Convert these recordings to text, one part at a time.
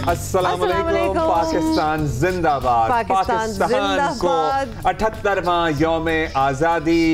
अस्सलामुअलैकुम। पाकिस्तान जिंदाबाद। पाकिस्तान को 78वां यौम आज़ादी,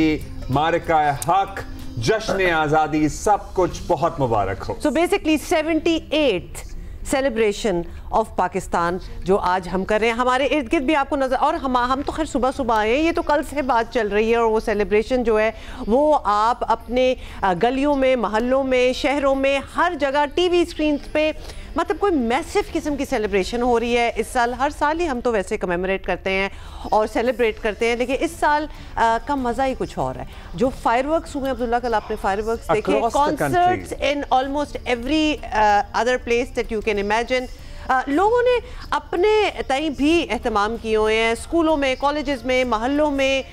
मारका हक, जश्न आज़ादी, सब कुछ बहुत मुबारक हो। So basically 78th celebration of Pakistan जो आज हम कर रहे हैं, हमारे इर्द गिर्द भी आपको नजर, और हम तो खैर सुबह सुबह आए हैं, ये तो कल से बात चल रही है। और वो सेलिब्रेशन जो है वो आप अपने गलियों में, मोहल्लों में, शहरों में, हर जगह टीवी स्क्रीन पे, मतलब कोई मैसिव किस्म की सेलिब्रेशन हो रही है इस साल। हर साल ही हम तो वैसे कमेमोरेट करते हैं और सेलिब्रेट करते हैं, लेकिन इस साल का मज़ा ही कुछ और है। जो फायरवर्क्स हुए अब्दुल्ला, कल आपने फायरवर्क्स देखे, concerts in almost every other place that you can imagine. लोगों ने अपने तय भी एहतमाम किए हुए हैं, स्कूलों में, कॉलेजेस में, मोहल्लों में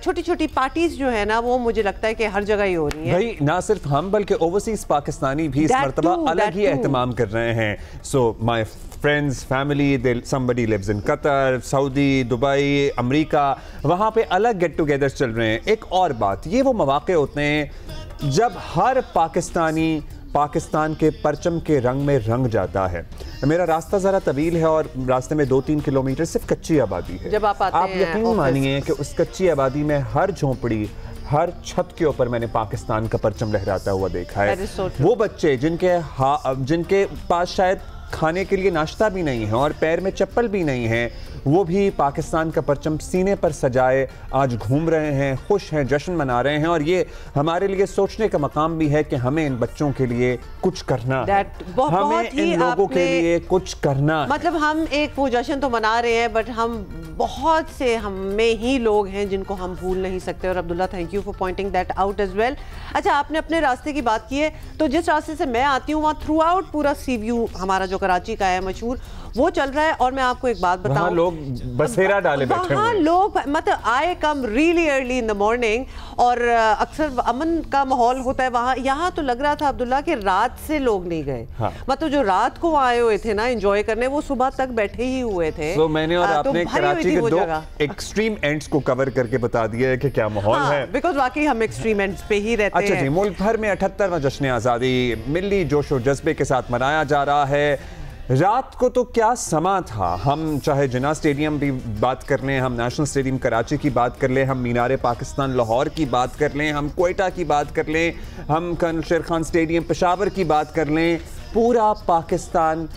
छोटी छोटी पार्टीज जो है ना, वो मुझे लगता है कि हर जगह ही हो रही है। भाई ना सिर्फ हम बल्कि ओवरसीज पाकिस्तानी भी इस मर्तबा अलग ही एहतमाम कर रहे हैं। So my friends, family, somebody lives in Qatar, Saudi, Dubai, America, वहाँ पे अलग गेट टुगेदर चल रहे हैं। एक और बात, ये वो मौके होते हैं जब हर पाकिस्तानी पाकिस्तान के परचम के रंग में रंग जाता है। मेरा रास्ता ज़रा तवील है और रास्ते में 2-3 किलोमीटर सिर्फ कच्ची आबादी है। जब आप यकीन मानिए कि उस कच्ची आबादी में हर झोंपड़ी, हर छत के ऊपर मैंने पाकिस्तान का परचम लहराता हुआ देखा है। वो बच्चे जिनके पास शायद खाने के लिए नाश्ता भी नहीं है और पैर में चप्पल भी नहीं है, वो भी पाकिस्तान का परचम सीने पर सजाए आज घूम रहे हैं, खुश हैं, जश्न मना रहे हैं। और ये हमारे लिए सोचने का मकाम भी है कि हमें इन बच्चों के लिए कुछ करना है, हमें इन लोगों के लिए कुछ करना है। मतलब हम एक वो जश्न तो मना रहे हैं, बट हम बहुत से हमें ही लोग हैं जिनको हम भूल नहीं सकते। और Abdullah, thank you for pointing that out as well. अच्छा, आपने अपने रास्ते की बात की है, तो जिस रास्ते से मैं आती हूँ वहाँ थ्रू आउट पूरा सी व्यू हमारा जो कराची का है मशहूर, वो चल रहा है। और मैं आपको एक बात बताऊं, लोग बसेरा डाले बैठे हैं। लोग मतलब I come really early in the morning, और अक्सर अमन का माहौल होता है वहाँ। यहाँ तो लग रहा था अब्दुल्ला कि रात से लोग नहीं गए। हाँ। मतलब जो रात को आए हुए थे ना एंजॉय करने, वो सुबह तक बैठे ही हुए थे। तो मैंने और आपने कराची के दो एक्सट्रीम एंड्स को कवर करके बता दिया है कि क्या माहौल है, बिकॉज वाकई हम एक्सट्रीम एंड्स पे ही रहते हैं। अच्छा जी, मुल्क भर में 78वां जश्न आज़ादी मिली जोशो जज्बे के साथ मनाया जा रहा है। रात को तो क्या समा था। हम चाहे जिन्ना स्टेडियम की बात कर लें, हम नेशनल स्टेडियम कराची की बात कर लें, हम मीनार पाकिस्तान लाहौर की बात कर लें, हम क्वेटा की बात कर लें, हम कर्नल शेर खान स्टेडियम पेशावर की बात कर लें, पूरा पाकिस्तान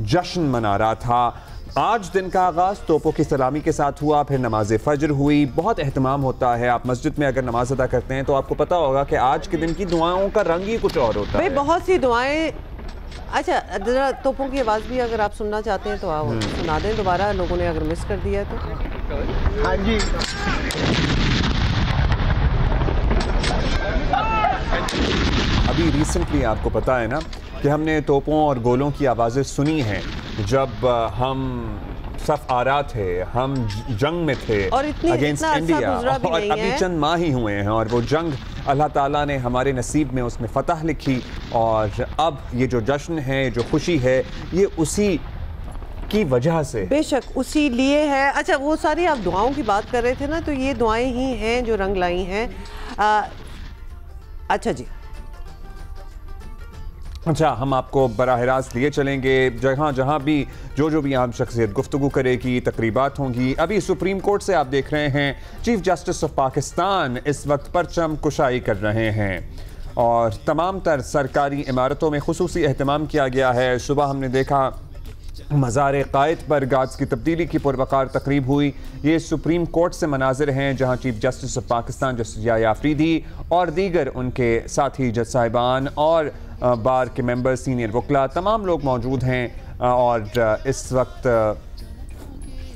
जश्न मना रहा था। आज दिन का आगाज़ तोपों की सलामी के साथ हुआ, फिर नमाज फजर हुई। बहुत एहतमाम होता है, आप मस्जिद में अगर नमाज अदा करते हैं तो आपको पता होगा कि आज के दिन की दुआओं का रंग ही कुछ और होता है। बहुत सी दुआएं। अच्छा, जरा तोपों की आवाज़ भी अगर आप सुनना चाहते हैं तो आप सुना दें दोबारा, लोगों ने अगर मिस कर दिया है तो। हाँ जी, अभी रिसेंटली आपको पता है ना कि हमने तोपों और गोलों की आवाज़ें सुनी हैं जब हम सफ आरा थे, हम जंग में थे अगेंस्ट इंडिया, और अभी चंद माह ही हुए हैं और वो जंग अल्लाह ताला ने हमारे नसीब में उसमें फ़तह लिखी। और अब ये जो जश्न है, जो खुशी है, ये उसी की वजह से, बेशक उसी लिए है। अच्छा, वो सारी आप दुआओं की बात कर रहे थे ना, तो ये दुआएं ही हैं जो रंग लाई हैं। अच्छा जी, अच्छा, हम आपको बराह रास्त लिए चलेंगे जहाँ जहाँ भी जो भी आम शख्सियत गुफ्तगू करेगी, तकरीबात होंगी। अभी सुप्रीम कोर्ट से आप देख रहे हैं चीफ जस्टिस ऑफ पाकिस्तान इस वक्त परचम कुशाई कर रहे हैं और तमाम तर सरकारी इमारतों में खुसूसी एहतमाम किया गया है। सुबह हमने देखा मज़ार क़ायद पर गार्ड्स की तब्दीली की पुरवकार तकरीब हुई। ये सुप्रीम कोर्ट से मनाजिर हैं जहाँ chief justice of Pakistan justice Yahya Afridi और दीगर उनके साथी जज साहिबान और बार के मेंबर, सीनियर वकला, तमाम लोग मौजूद हैं। और इस वक्त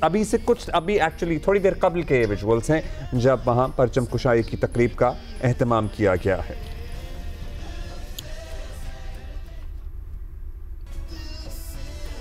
अभी एक्चुअली थोड़ी देर कबल के विजुअल्स हैं जब वहाँ परचम कुशाई की तकरीब का एहतमाम किया गया है।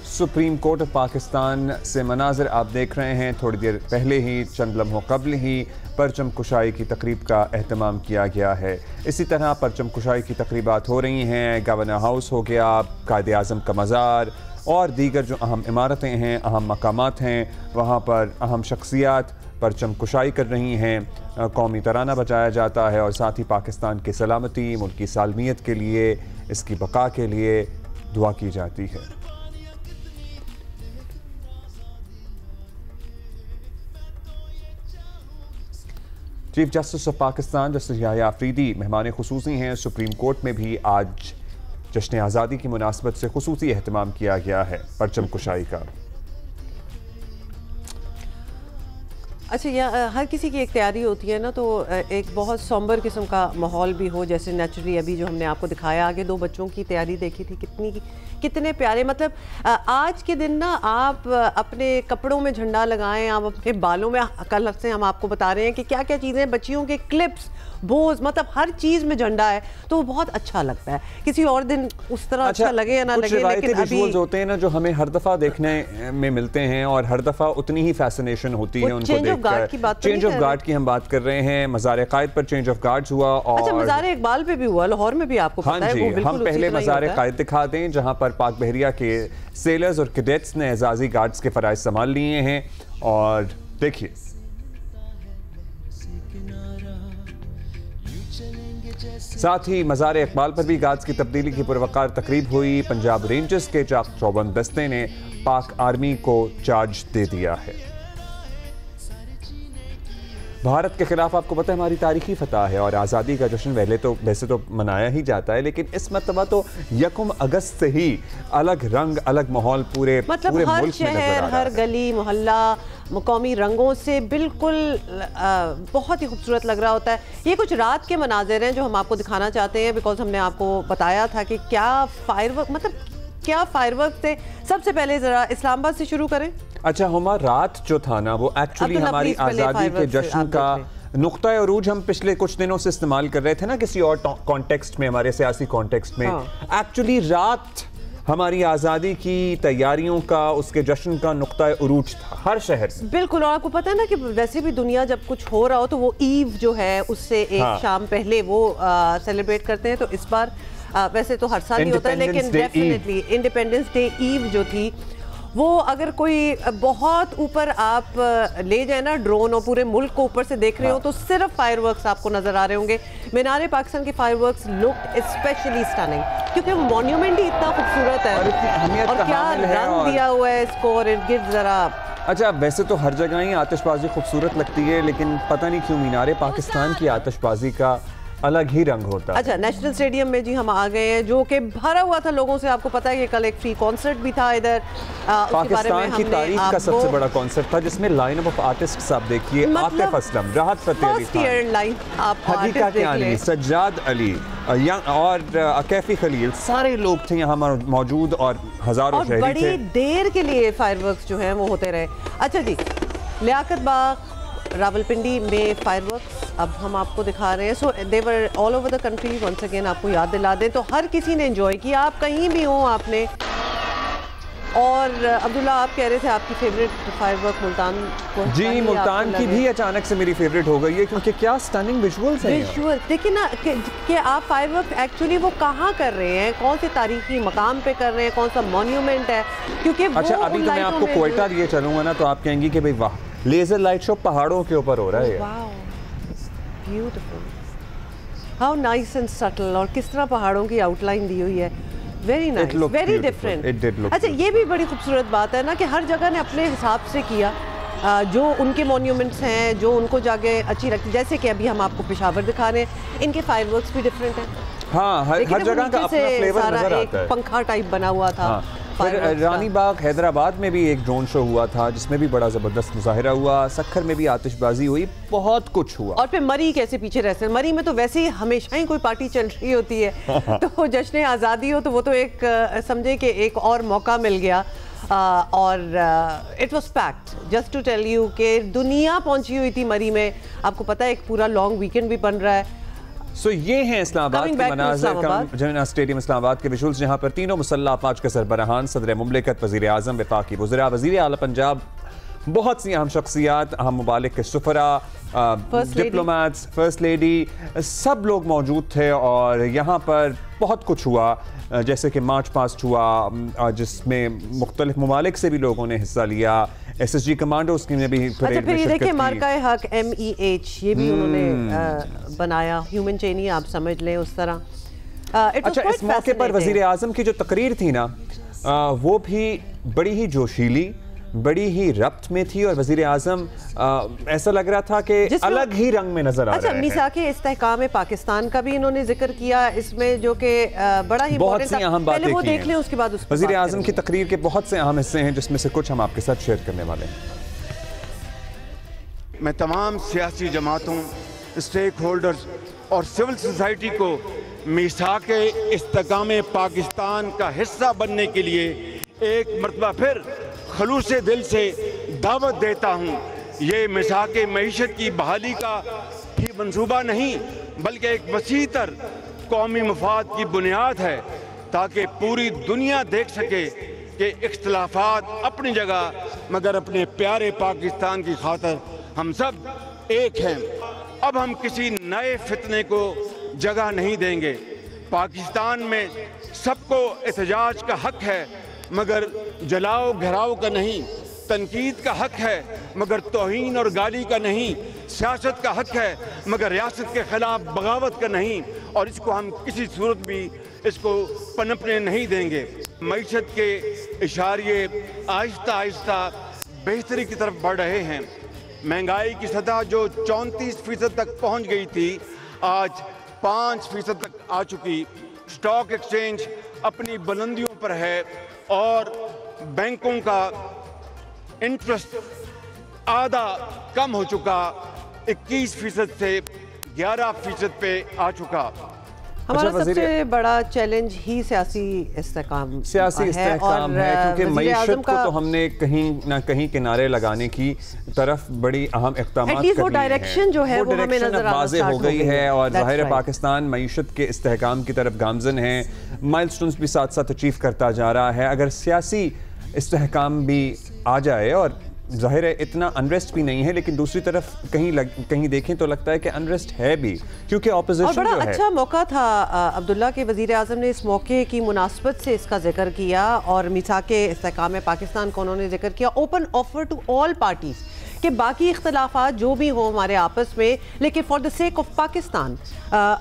सुप्रीम कोर्ट ऑफ पाकिस्तान से मनाजिर आप देख रहे हैं। थोड़ी देर पहले ही, चंद लम्हों कबल ही परचम कुशाई की तकरीब का एहतमाम किया गया है। इसी तरह परचम कुशाई की तकरीबात हो रही हैं। गवर्नर हाउस हो गया, कायदे आज़म का मज़ार और दीगर जो अहम इमारतें हैं, अहम मकामात हैं, वहाँ पर अहम शख्सियात परचम कुशाई कर रही हैं। कौमी तराना बजाया जाता है और साथ ही पाकिस्तान की सलामती, मुल्क की सालमियत के लिए, इसकी बका के लिए दुआ की जाती है। Chief justice of Pakistan justice Yahya Afridi मेहमान खुसूसी हैं। सुप्रीम कोर्ट में भी आज जश्न आज़ादी की मुनासबत से खुसूसी एहतमाम किया गया है परचम कुशाई का। अच्छा, यह हर किसी की एक तैयारी होती है ना, तो एक बहुत सॉम्बर किस्म का माहौल भी हो, जैसे नेचुरली अभी जो हमने आपको दिखाया आगे 2 बच्चों की तैयारी देखी थी, कितने प्यारे। मतलब आज के दिन ना आप अपने कपड़ों में झंडा लगाएं, आप अपने बालों में, कल से हम आपको बता रहे हैं कि क्या क्या चीज़ें, बच्चियों के क्लिप्स, बोझ, मतलब हर चीज़ में झंडा है, तो वो बहुत अच्छा लगता है। किसी और दिन उस तरह अच्छा लगे या ना लगे, लेकिन अभी होते हैं ना जो हमें हर दफ़ा देखने में मिलते हैं और हर दफ़ा उतनी ही फैसिनेशन होती है उनको देखकर। चेंज ऑफ गार्ड की हम बात कर रहे हैं। मज़ार क़ायद पर चेंज ऑफ गार्ड्स हुआ और अच्छा, मज़ार इकबाल पे भी हुआ, लाहौर में भी आपको पता है वो बिल्कुल। हम पहले मज़ार क़ायद दिखा दें जहां पर पाक बहरिया के सेलर्स और कैडेट्स ने एजाज़ी गार्ड्स के फ़राइज़ संभाल लिए हैं और देखिए साथ ही मज़ार इकबाल पर भी गार्ड्स की तब्दीली की पुरवकार तकरीब हुई। पंजाब रेंजर्स के चाक चौबंद दस्ते ने पाक आर्मी को चार्ज दे दिया है। भारत के खिलाफ आपको पता है हमारी तारीखी फतह है और आज़ादी का जश्न वैसे तो मनाया ही जाता है, लेकिन इस मरतबा तो 1 अगस्त से ही अलग रंग अलग माहौल पूरे हर शहर, हर गली मोहल्ला मकामी रंगों से बिल्कुल बहुत ही खूबसूरत लग रहा होता है। ये कुछ रात के मनाजिर हैं जो हम आपको दिखाना चाहते हैं, बिकॉज हमने आपको बताया था कि क्या फायरवर्क थे। सबसे पहले जरा इस्लामाबाद से शुरू करें। अच्छा हुमा, रात जो था ना वो एक्चुअली हमारी आज़ादी के जश्न का नुक्ता अरूज हम पिछले कुछ दिनों से इस्तेमाल कर रहे थे ना किसी और कॉन्टेक्स्ट में, हमारे सियासी कॉन्टेक्स्ट में। एक्चुअली रात हमारी आज़ादी की तैयारियों का, उसके जश्न का नुक्ता अरूज था हर शहर से। बिल्कुल, और आपको पता है ना कि वैसे भी दुनिया जब कुछ हो रहा हो तो वो ईव जो है उससे एक शाम पहले वो सेलिब्रेट करते हैं। तो इस बार वैसे तो हर साल ही होता है, लेकिन डेफिनेटली इंडिपेंडेंस डे ईव जो थी वो अगर कोई बहुत ऊपर आप ले जाए ना ड्रोन और पूरे मुल्क को ऊपर से देख रहे हो तो सिर्फ फायरवर्क्स आपको नजर आ रहे होंगे। मीनार पाकिस्तान के फायरवर्क्स लुक स्पेशली स्टनिंग, क्योंकि वो मॉन्यूमेंट ही इतना खूबसूरत है और क्या रंग दिया हुआ है इसको और इर्द गिर्द जरा। अच्छा, वैसे तो हर जगह ही आतिशबाजी खूबसूरत लगती है, लेकिन पता नहीं क्यों मीनार पाकिस्तान की आतिशबाजी का अलग ही रंग होता है। अच्छा, नेशनल स्टेडियम में जी हम आ गए हैं जो कि भरा हुआ था लोगों से। आपको पता है कि कल एक फ्री कॉन्सर्ट भी था इधर पाकिस्तान की तारीख का सबसे बड़ा कॉन्सर्ट था जिसमें लाइन ऑफ आर्टिस्ट्स आप देखिए, आतिफ असलम, राहत फतेह अली खान, हकीका कियानी, सज्जाद अली और कैफी खलील, सारे लोग थे यहाँ मौजूद और हजारों शहरी थे। बड़ी देर के लिए फायरवर्क्स जो हैं वो होते रहे। अच्छा जी, लियाकत बाग रावलपिंडी में फायरवर्क्स अब हम आपको दिखा रहे हैं। So they were all over the country. Once again आपको याद दिला दें तो हर किसी ने एंजॉय किया, आप कहीं भी हो आपने। और अब्दुल्ला, आप कह रहे थे आपकी फेवरेट फायरवर्क मुल्तान को। जी, मुल्तान की भी अचानक से मेरी फेवरेट हो गई है क्योंकि क्या स्टनिंग विजुअल्स हैं। विजुअल देखिए ना कि आप फायरवर्क एक्चुअली वो कहाँ कर रहे हैं, कौन से तारीखी मकाम पे कर रहे हैं, कौन सा मॉन्यूमेंट है, क्योंकि अच्छा अभी तो मैं आपको क्वेटा लिए चलूंगा ना तो आप कहेंगी कि भाई वाह, लेजर लाइट शो पहाड़ों के ऊपर हो रहा है। Beautiful, how nice and subtle, और किस तरह पहाड़ों की आउटलाइन दी हुई है। Very nice, very different. अच्छा, ये भी बड़ी खूबसूरत बात है ना कि हर जगह ने अपने हिसाब से किया जो उनके मॉन्यूमेंट्स हैं, जो उनको जगह अच्छी लगती। जैसे कि अभी हम आपको पेशावर दिखा रहे हैं, इनके फायरवर्क्स भी डिफरेंट हैं। हाँ, हर जगह का अपना फ्लेवर नजर आता है। पंखा टाइप बना हुआ था। फिर रानी बाग हैदराबाद में भी एक ड्रोन शो हुआ था जिसमें भी बड़ा ज़बरदस्त मुजाहिरा हुआ। सक्खर में भी आतिशबाजी हुई, बहुत कुछ हुआ। और फिर मरी कैसे पीछे रहते हैं, मरी में तो वैसे ही हमेशा ही कोई पार्टी चल रही होती है तो जश्न आज़ादी हो तो वो तो एक समझे कि एक और मौका मिल गया। और it was packed, just to tell you कि दुनिया पहुंची हुई थी मरी में। आपको पता है एक पूरा लॉन्ग वीकेंड भी बन रहा है। सो ये हैं इस्लामाबाद के मनाज़िर, जमना स्टेडियम इस्लामाबाद के विजुअल्स, जहाँ पर तीनों मुसल्लह अफवाज के सरबराहान, सदर मुमलिकत, वज़ीर आज़म, वफाकी वज़रा, वज़ीर आला पंजाब, बहुत सी अहम शख्सियात, अहम मुबालिक के सुफरा, डिप्लोमैट्स, फर्स्ट लेडी, सब लोग मौजूद थे। और यहाँ पर बहुत कुछ हुआ, जैसे कि मार्च पास्ट हुआ जिसमें मुख्तलिफ ममालिक से भी लोगों ने हिस्सा लिया। SSG कमांडोज ने भी अच्छा, फिर ये देखिए मार्काए हक MEH, ये भी उन्होंने बनाया, ह्यूमन चेन ही आप समझ लें उस तरह। अच्छा, इस मौके पर वज़ीर आज़म की जो तकरीर थी ना वो भी बड़ी ही जोशीली, बड़ी ही रब्त में थी और वज़ीर आज़म ऐसा लग रहा था कि अलग ही रंग में नजर आ रहे हैं। अच्छा, मीसाके इस्तेहकाम पाकिस्तान का भी इन्होंने जिक्र किया इसमें, जो कि बड़ा ही बहुत सी अहम बातें वो देख लें, उसके बाद वज़ीर आज़म की तकरीर के बहुत से अहम हिस्से हैं जिसमें से कुछ हम आपके साथ शेयर करने वाले हैं। मैं तमाम सियासी जमातों, स्टेक होल्डर्स और सिविल सोसाइटी को मीसाके इस्तेहकाम पाकिस्तान का हिस्सा बनने के लिए एक मरतबा फिर खलूस दिल से दावत देता हूँ। ये मीसाके मईशत की बहाली का ही मंसूबा नहीं बल्कि एक वसीतर कौमी मफाद की बुनियाद है, ताकि पूरी दुनिया देख सके कि इख्तिलाफात अपनी जगह मगर अपने प्यारे पाकिस्तान की खातिर हम सब एक हैं। अब हम किसी नए फितने को जगह नहीं देंगे। पाकिस्तान में सबको एहतजाज का हक है मगर जलाओ घराव का नहीं, तनकीद का हक है मगर तौहीन और गाली का नहीं, सियासत का हक है मगर रियासत के खिलाफ बगावत का नहीं, और इसको हम किसी सूरत भी इसको पनपने नहीं देंगे। मईशत के इशारे आहिस्ता आहिस्ता बेहतरी की तरफ बढ़ रहे हैं। महंगाई की सतह जो 34% तक पहुंच गई थी आज 5% तक आ चुकी। स्टॉक एक्सचेंज अपनी बुलंदियों पर है और बैंकों का इंटरेस्ट आधा कम हो चुका, 21% से 11% पे आ चुका। हमारा सबसे बड़ा चैलेंज ही सियासी इस्तेहकाम है, क्योंकि मईशत को तो हमने कहीं ना कहीं किनारे लगाने की तरफ बड़ी अहम इक़दाम करनी है। वो डायरेक्शन जो है वो हमें नजर वाज़े हो गई है और ज़ाहिर है पाकिस्तान मईशत के इस्तेहकाम की तरफ गामज़न है, माइलस्टोन्स भी साथ साथ अचीव करता जा रहा है। अगर सियासी इस्तेहकाम भी आ जाए, और ज़ाहिर है इतना अनरेस्ट भी नहीं है, लेकिन दूसरी तरफ कहीं देखें तो लगता है कि अनरेस्ट है भी, क्योंकि ऑपोजिशन बड़ा जो है। अच्छा मौका था अब्दुल्ला के वज़ीर आज़म ने इस मौके की मुनासबत से इसका जिक्र किया और मीसाके इस्तेहकाम पाकिस्तान को उन्होंने जिक्र किया, open offer to all parties कि बाकी इख्तलाफात जो भी हों हमारे आपस में, लेकिन for the sake of Pakistan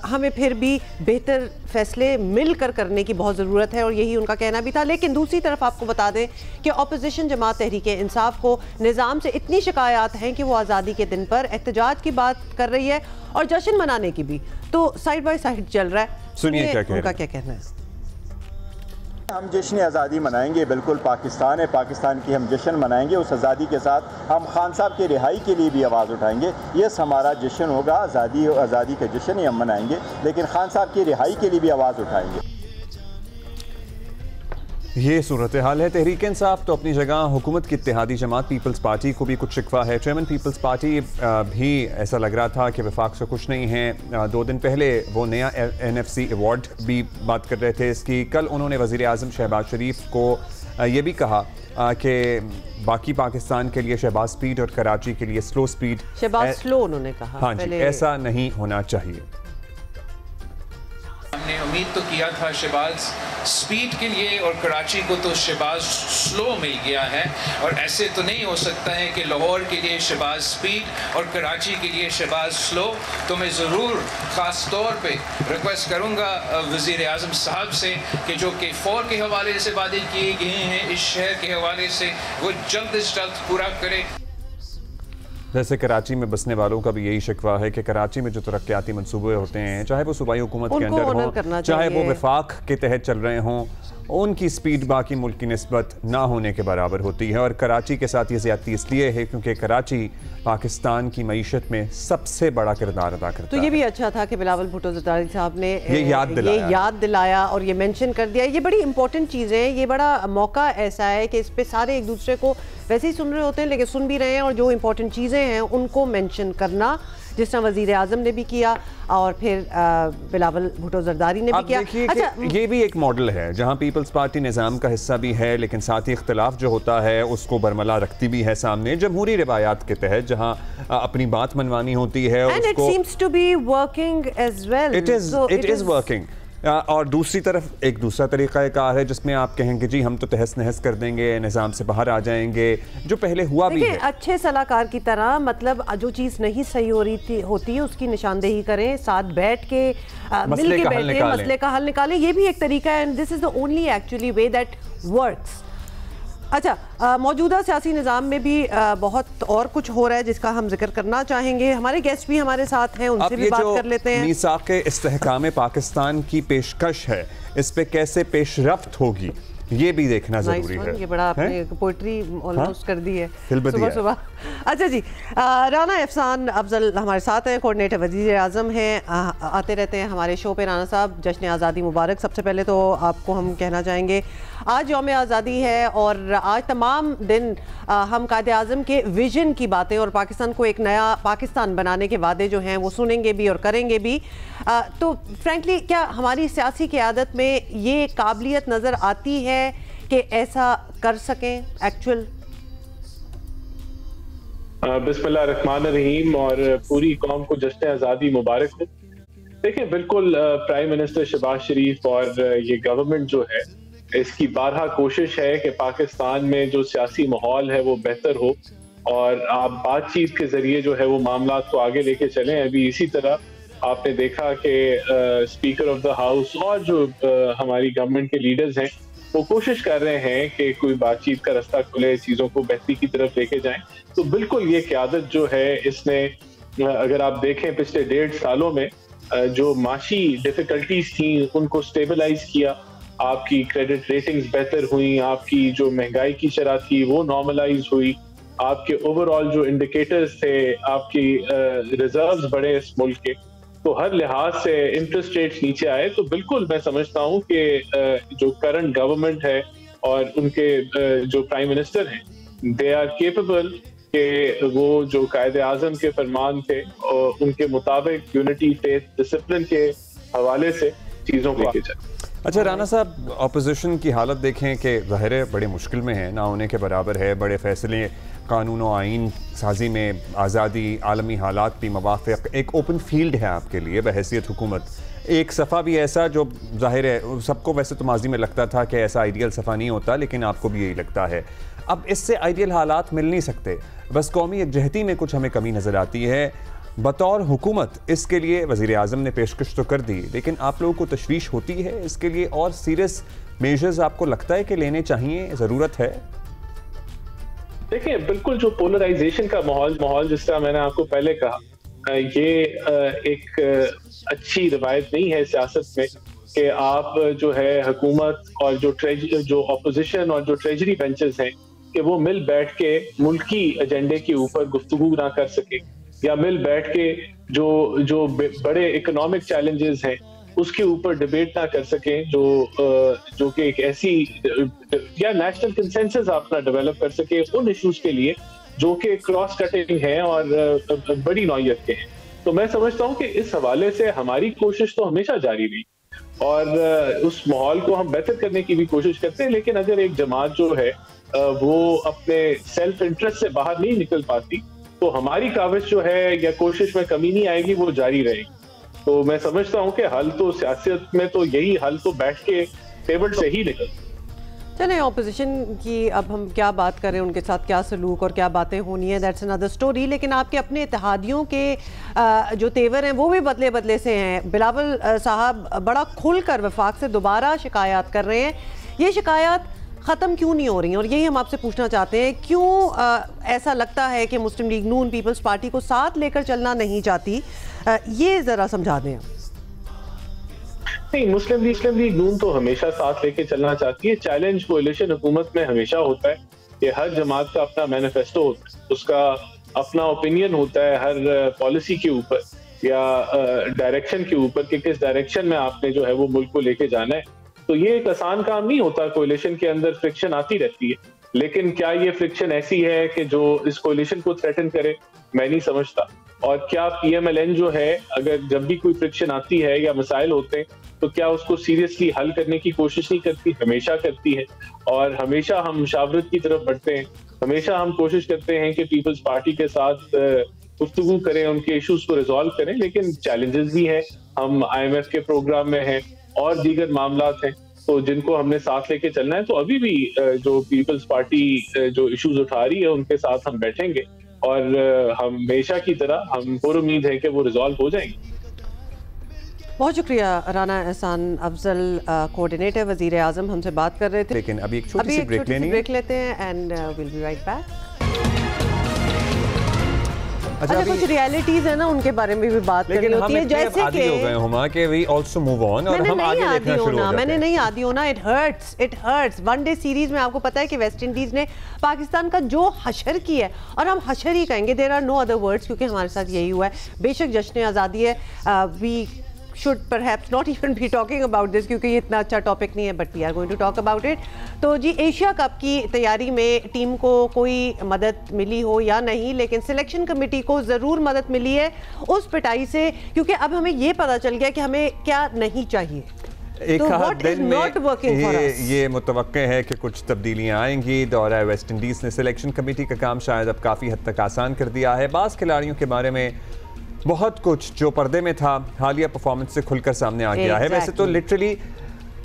हमें फिर भी बेहतर फैसले मिलकर करने की बहुत ज़रूरत है, और यही उनका कहना भी था। लेकिन दूसरी तरफ आपको बता दें कि अपोजिशन जमात तहरीक इंसाफ को निज़ाम से इतनी शिकायत हैं कि वो आज़ादी के दिन पर एहतजाज की बात कर रही है और जश्न मनाने की भी, तो साइड बाय साइड चल रहा है। सुनिए उनका क्या कहना है। हम जश्न आज़ादी मनाएंगे, बिल्कुल पाकिस्तान है, पाकिस्तान की हम जश्न मनाएंगे। उस आज़ादी के साथ हम खान साहब की रिहाई के लिए भी आवाज़ उठाएंगे। यस, हमारा जश्न होगा, आज़ादी का जश्न ही हम मनाएंगे, लेकिन खान साहब की रिहाई के लिए भी आवाज़ उठाएंगे। ये सूरत हाल है। तहरीक इंसाफ तो अपनी जगह, हुकूमत की इत्तेहादी जमात पीपल्स पार्टी को भी कुछ शिकवा है। चेयरमैन पीपल्स पार्टी भी ऐसा लग रहा था कि वफाक से खुश नहीं है। 2 दिन पहले वो नया NFC अवार्ड भी बात कर रहे थे इसकी। कल उन्होंने वज़ीर आज़म शहबाज शरीफ को ये भी कहा कि बाकी पाकिस्तान के लिए शहबाज स्पीड और कराची के लिए स्लो स्पीड, शहबाज स्लो उन्होंने कहा। हाँ जी, ऐसा नहीं होना चाहिए। हमने उम्मीद तो किया था शहबाज स्पीड के लिए और कराची को तो शहबाज स्लो मिल गया है, और ऐसे तो नहीं हो सकता है कि लाहौर के लिए शहबाज स्पीड और कराची के लिए शहबाज स्लो। तो मैं ज़रूर ख़ास तौर पे रिक्वेस्ट करूँगा वज़ीर आज़म साहब से कि जो K4 के हवाले से वादे किए गए हैं इस शहर के हवाले से, वो जल्द से जल्द पूरा करें। जैसे कराची में बसने वालों का भी यही शिकवा है कि कराची में जो तरक्याती मंसूबे होते हैं, चाहे वो सूबाई हुकूमत के अंदर हों, चाहे वो वफाक के तहत चल रहे हों, उनकी स्पीड बाकी मुल्क की निस्बत ना होने के बराबर होती है। और कराची के साथ ये ज़्यादती इसलिए है क्योंकि कराची पाकिस्तान की मईशत में सबसे बड़ा किरदार अदा करता है। तो ये भी अच्छा था कि बिलावल भुट्टो ज़रदारी साहब ने ये याद दिलाया और ये मेंशन कर दिया। ये बड़ी इंपॉर्टेंट चीज़ें हैं, ये बड़ा मौका ऐसा है कि इस पे सारे एक दूसरे को वैसे ही सुन रहे होते हैं लेकिन सुन भी रहे हैं, और जो इंपॉर्टेंट चीज़ें हैं उनको मेंशन करना, जिस तरह वज़ीर आज़म ने भी किया और फिर बिलावल भुट्टो ज़रदारी ने भी किया। अच्छा, ये भी एक मॉडल है जहां पीपल्स पार्टी निज़ाम का हिस्सा भी है, लेकिन साथ ही इख्तिलाफ जो होता है उसको बरमला रखती भी है सामने जमहूरी रिवायात के तहत, जहां अपनी बात मनवानी होती है। And it seems to be working as well. It is working. और दूसरी तरफ एक दूसरा तरीका कार है जिसमें आप कहेंगे जी हम तो तहस नहस कर देंगे, निज़ाम से बाहर आ जाएंगे, जो पहले हुआ भी है। अच्छे सलाहकार की तरह, मतलब जो चीज़ नहीं सही हो रही होती है उसकी निशानदेही करें, साथ बैठ के मिल के बैठे मसले का हल निकालें। ये भी एक तरीका है, and this is the only actually way that works. अच्छा, मौजूदा सियासी निज़ाम में भी बहुत और कुछ हो रहा है जिसका हम जिक्र करना चाहेंगे। हमारे गेस्ट भी हमारे साथ हैं, उनसे भी बात कर लेते हैं। मीसाक इस्तेहकाम पाकिस्तान की पेशकश है, इस पे कैसे पेशरफ्त होगी ये भी देखना जरूरी है। ये बड़ा आपने पोइट्री ऑलमोस्ट कर दी है सुबह सुबह। अच्छा जी, राना एहसान अफजल हमारे साथ हैं, कोऑर्डिनेटर वज़ीर आज़म हैं, आते रहते हैं हमारे शो पे। राना साहब, जश्न आज़ादी मुबारक। सबसे पहले तो आपको हम कहना चाहेंगे आज यौम आज़ादी है और आज तमाम दिन हम कायदे आज़म के विजन की बातें और पाकिस्तान को एक नया पाकिस्तान बनाने के वादे जो हैं वो सुनेंगे भी और करेंगे भी। तो फ्रैंकली क्या हमारी सियासी क़यादत में ये काबिलियत नज़र आती है कि ऐसा कर सकें एक्चुअल? बिस्मिल्लाहिर्रहमानिर्रहीम और पूरी कौम को जश्न आज़ादी मुबारक हो। देखिए, बिल्कुल प्राइम मिनिस्टर शहबाज शरीफ और ये गवर्नमेंट जो है इसकी बारहा कोशिश है कि पाकिस्तान में जो सियासी माहौल है वो बेहतर हो और आप बातचीत के जरिए जो है वो मामला को आगे लेके चलें। अभी इसी तरह आपने देखा कि स्पीकर ऑफ द हाउस और जो हमारी गवर्नमेंट के लीडर्स हैं वो कोशिश कर रहे हैं कि कोई बातचीत का रास्ता खुले, चीज़ों को बेहतरी की तरफ लेके जाएं। तो बिल्कुल ये क़यादत जो है इसने, अगर आप देखें पिछले 1.5 सालों में जो माशी डिफिकल्टीज थी उनको स्टेबलाइज किया, आपकी क्रेडिट रेटिंग्स बेहतर हुई, आपकी जो महंगाई की शरह थी वो नॉर्मलाइज हुई, आपके ओवरऑल जो इंडिकेटर्स थे, आपकी रिजर्व्स बढ़े इस मुल्क के, तो हर लिहाज से इंटरेस्ट रेट्स नीचे आए। तो बिल्कुल मैं समझता हूँ कि जो करंट गवर्नमेंट है और उनके जो प्राइम मिनिस्टर हैं, दे आर केपेबल कि वो जो कायदे आज़म के फरमान थे और उनके मुताबिक यूनिटी, फेथ, डिसिप्लिन के हवाले से चीज़ों को आगे जाए। अच्छा राना साहब, अपोजिशन की हालत देखें कि ज़ाहिर है बड़े मुश्किल में है, ना होने के बराबर है। बड़े फैसले कानून और आइन साजी में आज़ादी, आलमी हालात भी मवाफ़िक़, एक ओपन फील्ड है आपके लिए बहैसियत हुकूमत। एक सफ़ा भी ऐसा जो ज़ाहिर है सबको वैसे तो माजी में लगता था कि ऐसा आइडियल सफ़ा नहीं होता, लेकिन आपको भी यही लगता है। अब इससे आइडियल हालात मिल नहीं सकते, बस कौमी यकजहती में कुछ हमें कमी नज़र आती है। बतौर हुकूमत इसके लिए वज़ीर आज़म ने पेशकश तो कर दी, लेकिन आप लोगों को तशवीश होती है इसके लिए और सीरियस मेजर्स आपको लगता है कि लेने चाहिए, ज़रूरत है? देखिए, बिल्कुल जो पोलराइजेशन का माहौल जिस तरह मैंने आपको पहले कहा, ये एक अच्छी रवायत नहीं है सियासत में कि आप जो है हुकूमत और जो अपोजिशन और जो ट्रेजरी बेंचेस हैं कि वो मिल बैठ के मुल्की एजेंडे के ऊपर गुफ्तगू ना कर सके, या मिल बैठ के जो बड़े इकोनॉमिक चैलेंजेस हैं उसके ऊपर डिबेट ना कर सकें, जो कि एक ऐसी या नेशनल कंसेंसस अपना डेवलप कर सके उन इश्यूज के लिए जो कि क्रॉस कटिंग है और बड़ी नौयत के हैं। तो मैं समझता हूँ कि इस हवाले से हमारी कोशिश तो हमेशा जारी रही और उस माहौल को हम बेहतर करने की भी कोशिश करते हैं। लेकिन अगर एक जमात जो है वो अपने सेल्फ इंटरेस्ट से बाहर नहीं निकल पाती तो हमारी काविश जो है या कोशिश में कमी नहीं आएगी, वो जारी रहेगी। तो मैं समझता हूँ कि हल तो सियासत में तो यही हल तो बैठ के टेबल से ही निकल। चलें, ऑपोजिशन की अब हम क्या बात करें, उनके साथ क्या सलूक और क्या बातें होनी है, दैट्स अनदर स्टोरी। लेकिन आपके अपने इत्तेहादियों के जो तेवर हैं वो भी बदले बदले से हैं। बिलावल साहब बड़ा खुलकर वफाक से दोबारा शिकायत कर रहे हैं। ये शिकायत ख़त्म क्यों नहीं हो रही हैं और यही हम आपसे पूछना चाहते हैं, क्यों ऐसा लगता है कि मुस्लिम लीग नून पीपल्स पार्टी को साथ लेकर चलना नहीं चाहती? ये ज़रा समझा दें। नहीं, मुस्लिम लीग नून तो हमेशा साथ लेके चलना चाहती है। चैलेंज कोalition हुकूमत में हमेशा होता है कि हर जमात का अपना मैनिफेस्टो होता है, उसका अपना ओपिनियन होता है हर पॉलिसी के ऊपर या डायरेक्शन के ऊपर कि किस डायरेक्शन में आपने जो है वो मुल्क को लेके जाना है। तो ये एक आसान काम नहीं होता, कोalition के अंदर फ्रिक्शन आती रहती है। लेकिन क्या ये फ्रिक्शन ऐसी है कि जो इस कोalition को थ्रेटन करे? मैं नहीं समझता। और क्या PMLN जो है, अगर जब भी कोई फ्रिक्शन आती है या मसाइल होते हैं तो क्या उसको सीरियसली हल करने की कोशिश नहीं करती? हमेशा करती है और हमेशा हम मुशावरत की तरफ बढ़ते हैं। हमेशा हम कोशिश करते हैं कि पीपल्स पार्टी के साथ गुफ्तगू करें, उनके इश्यूज को रिजॉल्व करें। लेकिन चैलेंजेस भी हैं, हम IMF के प्रोग्राम में हैं और दीगर मामलात हैं तो जिनको हमने साथ लेके चलना है। तो अभी भी जो पीपल्स पार्टी जो इश्यूज उठा रही है उनके साथ हम बैठेंगे और हमेशा की तरह हम पूरी उम्मीद है कि वो रिजॉल्व हो जाएंगे। बहुत शुक्रिया राना एहसान अफजल, कोऑर्डिनेटर वज़ीर आज़म हमसे बात कर रहे थे। लेकिन अभी एक छोटी सी ब्रेक लेते हैं and will be right back. अच्छा कुछ रियलिटीज है ना, उनके बारे में भी बात करनी होती है, जैसे कि हो गए हुमा के वी आल्सो मूव ऑन और हम आगे देखना शुरू हो जाते हैं। मैंने नहीं आदी होना, इट हर्ट्स। वनडे सीरीज में आपको पता है कि वेस्ट इंडीज ने पाकिस्तान का जो हशर किया है, और हम हशर ही कहेंगे, there are no other words, क्योंकि हमारे साथ यही हुआ है। बेशक जश्न आज़ादी है, we should perhaps not even be talking about this क्योंकि ये इतना अच्छा टॉपिक नहीं है, but we are going to talk about it. तो जी, एशिया कप की तैयारी में टीम को कोई मदद मिली हो या नहीं, लेकिन सिलेक्शन कमेटी को ज़रूर मदद मिली है उस पिटाई से, क्योंकि अब हमें ये पता चल गया कि हमें क्या नहीं चाहिए। एक दिन में ये मुतवक्के है कि कुछ तब्दीलियां आएंगी। दौरा वेस्ट इंडीज़ ने सिलेक्शन कमेटी का काम शायद अब काफ़ी हद तक आसान कर दिया है। बाज़ खिलाड़ियों के बारे में बहुत कुछ जो पर्दे में था हालिया परफॉर्मेंस से खुलकर सामने आ गया है। वैसे तो लिटरली